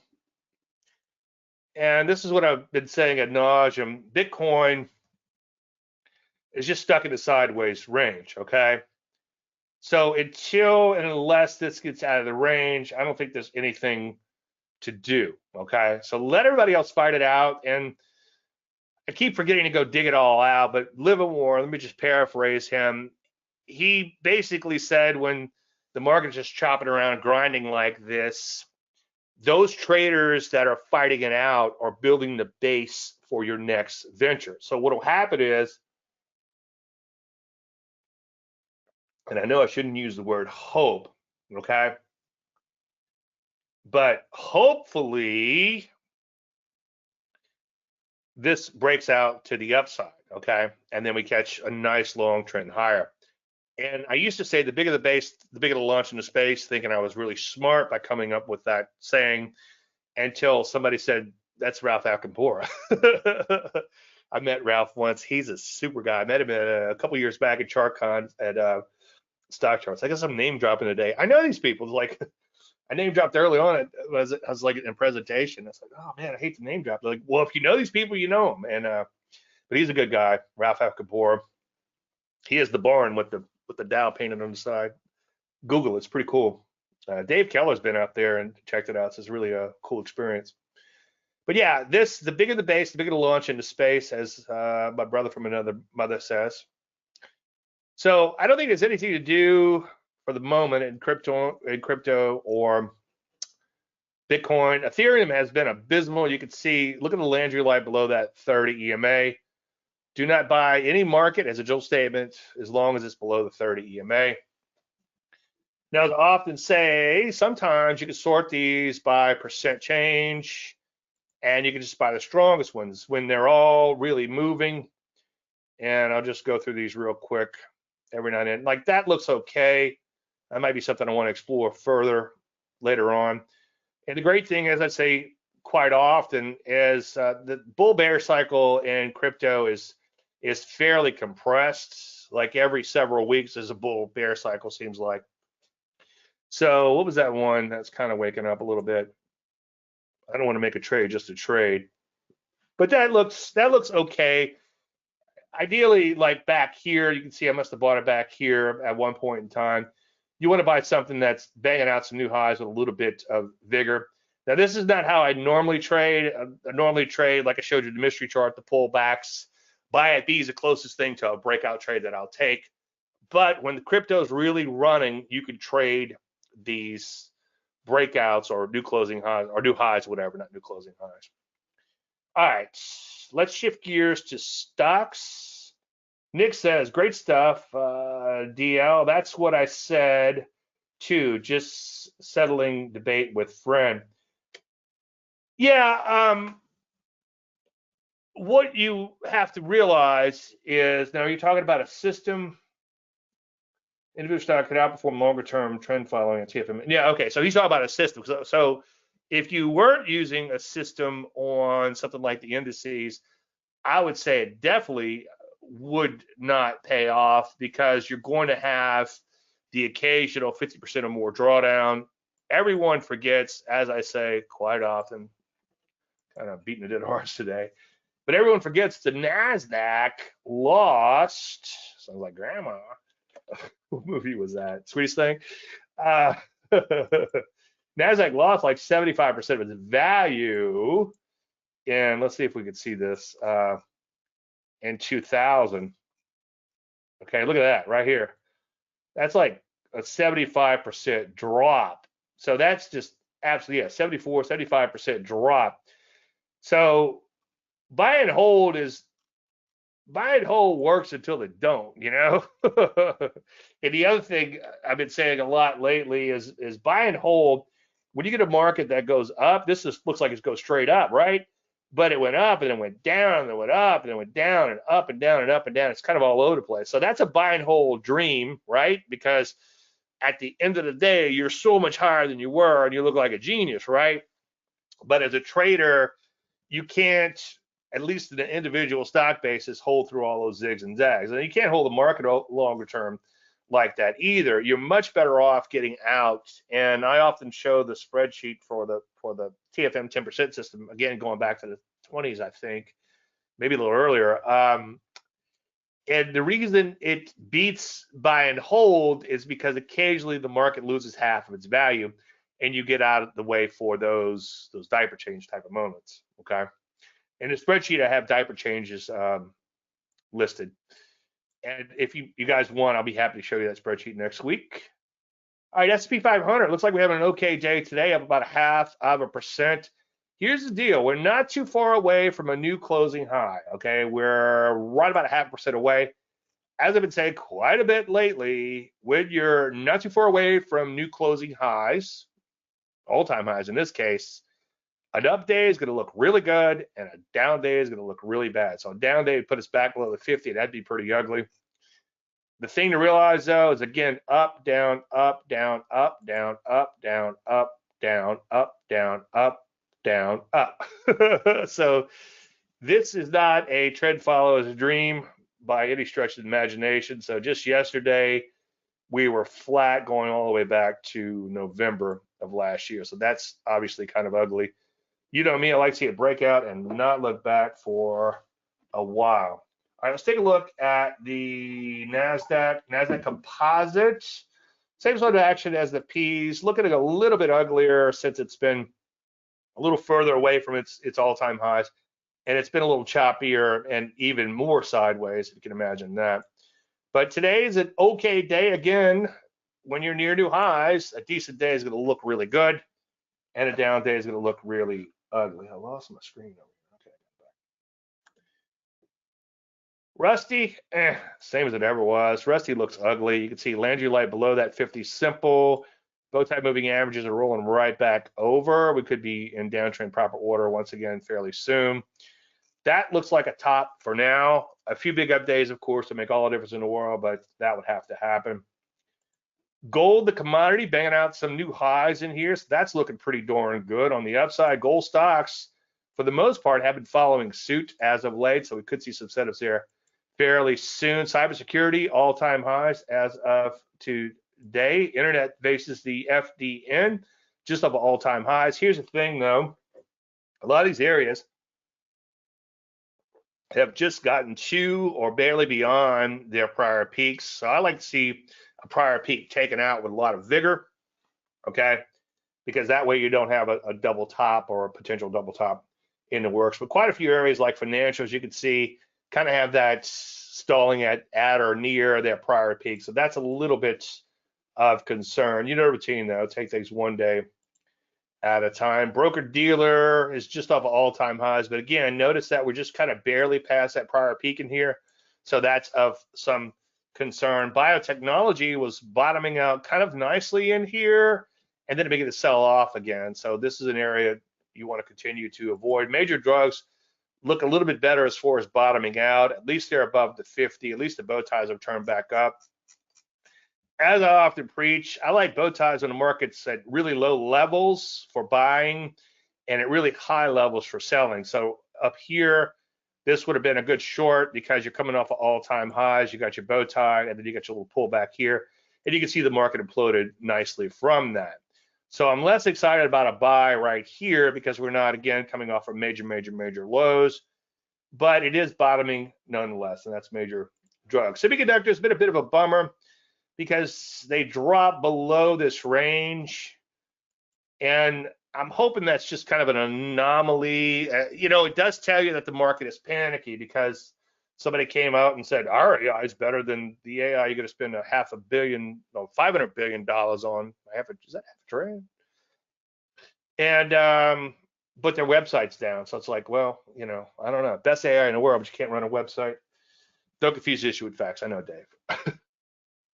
and this is what I've been saying ad nauseum. Bitcoin is just stuck in a sideways range, okay? So until and unless this gets out of the range, I don't think there's anything to do, okay? So let everybody else fight it out. And I keep forgetting to go dig it all out, but Livermore, let me just paraphrase him. He basically said when the market's just chopping around, grinding like this, those traders that are fighting it out are building the base for your next venture. So what will happen is, and I know I shouldn't use the word hope, okay? But hopefully this breaks out to the upside, okay? And then we catch a nice long trend higher. And I used to say the bigger the base, the bigger the launch into space, thinking I was really smart by coming up with that saying until somebody said, that's Ralph Alcampora. I met Ralph once. He's a super guy. I met him a couple years back at ChartCon at Stock Charts. I guess I'm name dropping today. I know these people. Like I name dropped early on. I was like in a presentation. I was like, oh man, I hate to name drop. They're like, well, if you know these people, you know them. And but he's a good guy, Ralph Alcampora. He has the barn with the Dow painted on the side. Google, it's pretty cool. Dave Keller's been out there and checked it out. So it's really a cool experience. But yeah, the bigger the base, the bigger the launch into space, as my brother from another mother says. So I don't think there's anything to do for the moment in crypto or Bitcoin. Ethereum has been abysmal. You can see, look at the Landry light below that 30 EMA. Do not buy any market as a Joel statement as long as it's below the 30 EMA. Now, as I often say, sometimes you can sort these by percent change, and you can just buy the strongest ones when they're all really moving. And I'll just go through these real quick every now and then. Like that looks okay. That might be something I want to explore further later on. And the great thing, as I say quite often, is the bull bear cycle in crypto is fairly compressed. Like every several weeks is a bull bear cycle, seems like. So what was that one that's kind of waking up a little bit? I don't want to make a trade just to trade, but that looks okay. Ideally, like back here, you can see I must have bought it back here at one point in time. You want to buy something that's banging out some new highs with a little bit of vigor. Now, this is not how I normally trade. I normally trade, like I showed you the mystery chart, the pullbacks. Buy at B is the closest thing to a breakout trade that I'll take. But when the crypto is really running, you can trade these breakouts or new closing highs or new highs, whatever, not new closing highs. All right, let's shift gears to stocks. Nick says, great stuff, DL. That's what I said too, just settling debate with friend. Yeah, what you have to realize is, now you're talking about a system. Individual stock could outperform longer term trend following a TFM. Yeah, okay. So he's talking about a system. So if you weren't using a system on something like the indices, I would say it definitely would not pay off because you're going to have the occasional 50% or more drawdown. Everyone forgets, as I say quite often, kind of beating a dead horse today, but everyone forgets the NASDAQ lost, sounds like grandma. What movie was that? Sweetest Thing? NASDAQ lost like 75% of its value. And let's see if we can see this in 2000. Okay, look at that right here. That's like a 75% drop. So that's just absolutely, yeah, 74, 75% drop. So buy and hold works until it don't, you know. And the other thing I've been saying a lot lately is buy and hold. When you get a market that goes up, this just looks like it's going straight up, right? But it went up and then went down and then went up and then went down and up and down and up and down. It's kind of all over the place. So that's a buy and hold dream, right? Because at the end of the day, you're so much higher than you were and you look like a genius, right? But as a trader, you can't, at least in an individual stock basis, hold through all those zigs and zags. And you can't hold the market longer term like that either. You're much better off getting out. And I often show the spreadsheet for the TFM 10% system, again, going back to the 20s, I think, maybe a little earlier. And the reason it beats buy and hold is because occasionally the market loses half of its value and you get out of the way for those diaper change type of moments, okay? In the spreadsheet, I have diaper changes listed. And if you guys want, I'll be happy to show you that spreadsheet next week. All right, S&P 500. Looks like we're having an okay day today, up about 0.5%. Here's the deal. We're not too far away from a new closing high, okay? We're right about 0.5% away. As I've been saying quite a bit lately, when you're not too far away from new closing highs, all-time highs in this case, an up day is going to look really good, and a down day is going to look really bad. So a down day would put us back below the 50, and that'd be pretty ugly. The thing to realize, though, is again, up, down, up, down, up, down, up, down, up, down, up, down, up, down, up. So this is not a trend follows a dream by any stretch of the imagination. So just yesterday, we were flat going all the way back to November of last year. So that's obviously kind of ugly. You know me, I like to see it break out and not look back for a while. All right, let's take a look at the NASDAQ composite. Same sort of action as the Ps, looking a little bit uglier since it's been a little further away from its all-time highs, and it's been a little choppier and even more sideways, if you can imagine that. But today is an okay day. Again, when you're near new highs, a decent day is going to look really good, and a down day is going to look really ugly. I lost my screen over here. Okay. Rusty, same as it ever was. Rusty looks ugly. You can see Landry light below that 50 simple. Bow tie moving averages are rolling right back over. We could be in downtrend proper order once again fairly soon. That looks like a top for now. A few big up days, of course, to make all the difference in the world, but that would have to happen. Gold, the commodity, banging out some new highs in here. So that's looking pretty darn good. On the upside, gold stocks, for the most part, have been following suit as of late. So we could see some setups there fairly soon. Cybersecurity, all-time highs as of today. Internet faces the FDN, just up all-time highs. Here's the thing, though. A lot of these areas have just gotten to or barely beyond their prior peaks. So I like to see a prior peak taken out with a lot of vigor, okay? Because that way you don't have a double top or a potential double top in the works. But quite a few areas like financials, you can see kind of have that stalling at or near their prior peak. So that's a little bit of concern. You know, routine though, take things one day at a time. Broker dealer is just off of all-time highs, but again, notice that we're just kind of barely past that prior peak in here, so that's of some concern. Biotechnology was bottoming out kind of nicely in here, and then it began to sell off again. So this is an area you want to continue to avoid. Major drugs look a little bit better as far as bottoming out. At least they're above the 50. At least the bow ties have turned back up. As I often preach, I like bow ties on the markets at really low levels for buying and at really high levels for selling. So up here, this would have been a good short because you're coming off of all-time highs. You got your bow tie, and then you got your little pullback here. And you can see the market imploded nicely from that. So I'm less excited about a buy right here because we're not, again, coming off of major lows. But it is bottoming nonetheless, and that's major drugs. Semiconductors has been a bit of a bummer because they drop below this range, and I'm hoping that's just kind of an anomaly. You know, it does tell you that the market is panicky because somebody came out and said our AI is better than the AI you're going to spend $500 billion on. Is that half a trillion? And but their website's down, so it's like, well, you know, I don't know, best AI in the world, but you can't run a website. Don't confuse the issue with facts. I know, Dave.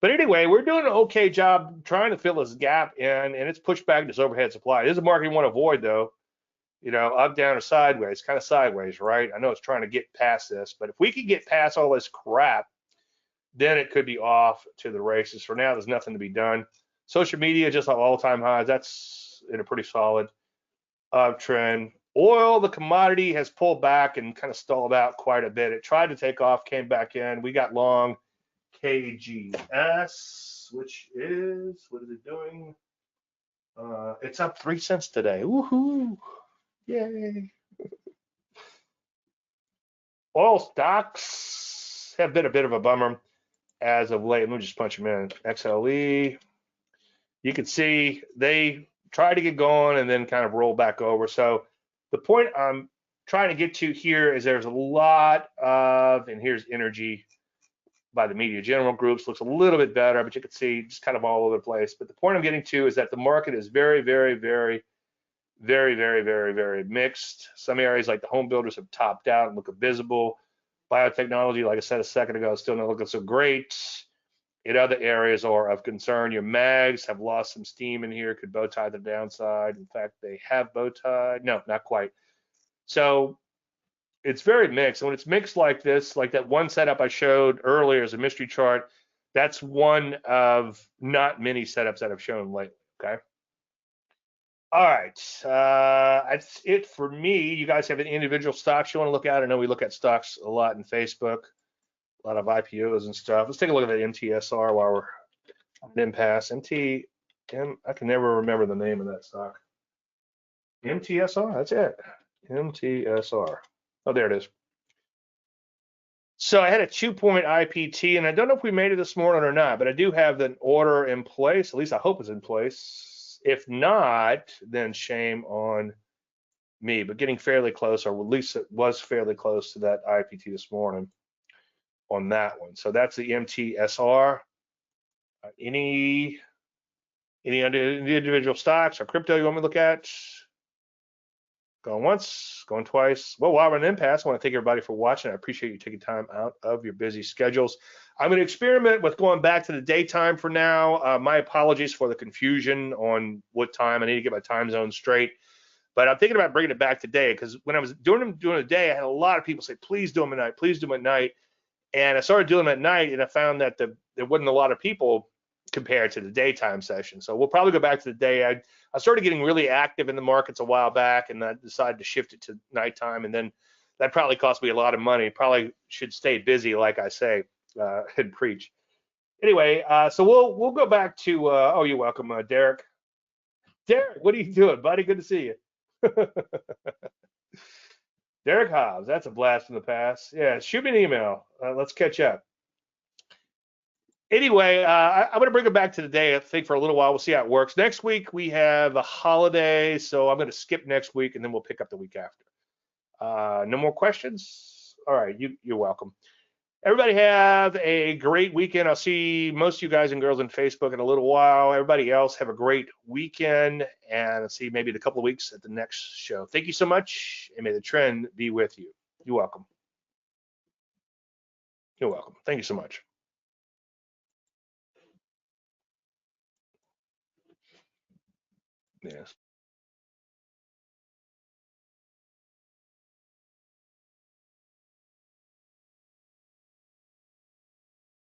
But anyway, we're doing an okay job trying to fill this gap in, and it's pushed back this overhead supply. This is a market you want to avoid, though. You know, up, down, or sideways, kind of sideways, right? I know it's trying to get past this, but if we can get past all this crap, then it could be off to the races. For now, there's nothing to be done. Social media just at all-time highs. That's in a pretty solid uptrend. Oil, the commodity, has pulled back and kind of stalled out quite a bit. It tried to take off, came back in. We got long KGS, which is, what is it doing? It's up 3 cents today. Woohoo! Yay! Oil stocks have been a bit of a bummer as of late. Let me just punch them in. XLE. You can see they try to get going and then kind of roll back over. So the point I'm trying to get to here is there's a lot of, and here's energy by the media general groups, looks a little bit better, but you can see just kind of all over the place. But the point I'm getting to is that the market is very, very, very, very, very, very, very mixed. Some areas like the home builders have topped out and look abysmal. Biotechnology, like I said a second ago, is still not looking so great. In other areas are of concern. Your mags have lost some steam in here, could bow tie the downside. In fact, they have bow tied. No, not quite. So it's very mixed. And when it's mixed like this, like that one setup I showed earlier as a mystery chart, that's one of not many setups that I've shown lately. Okay. All right. That's it for me. You guys have any individual stocks you want to look at? I know we look at stocks a lot in Facebook, a lot of IPOs and stuff. Let's take a look at the MTSR while we're on impasse. I can never remember the name of that stock. MTSR, that's it. MTSR. Oh, there it is. So I had a 2-point IPT, and I don't know if we made it this morning or not, but I do have an order in place. At least I hope it's in place. If not, then shame on me, but getting fairly close, or at least it was fairly close to that IPT this morning on that one. So that's the MTSR. Any individual stocks or crypto you want me to look at? Going once, going twice. Well, while we're in impasse, I want to thank everybody for watching. I appreciate you taking time out of your busy schedules. I'm going to experiment with going back to the daytime for now. My apologies for the confusion on what time. I need to get my time zone straight. But I'm thinking about bringing it back today, because when I was doing them during the day, I had a lot of people say, please do them at night, please do them at night. And I started doing them at night, and I found that there wasn't a lot of people compared to the daytime session. So we'll probably go back to the day. I started getting really active in the markets a while back, and I decided to shift it to nighttime, and then that probably cost me a lot of money. Probably should stay busy, like I say, and preach. Anyway, so we'll go back to, oh, you're welcome, Derek. Derek, what are you doing, buddy? Good to see you. Derek Hobbs, that's a blast from the past. Yeah, shoot me an email. Let's catch up. Anyway, I'm going to bring it back to the day, I think, for a little while. We'll see how it works. Next week, we have a holiday, so I'm going to skip next week, and then we'll pick up the week after. No more questions? All right, you're welcome. Everybody have a great weekend. I'll see most of you guys and girls on Facebook in a little while. Everybody else have a great weekend, and I'll see you maybe in a couple of weeks at the next show. Thank you so much, and may the trend be with you. You're welcome. You're welcome. Thank you so much. Yes.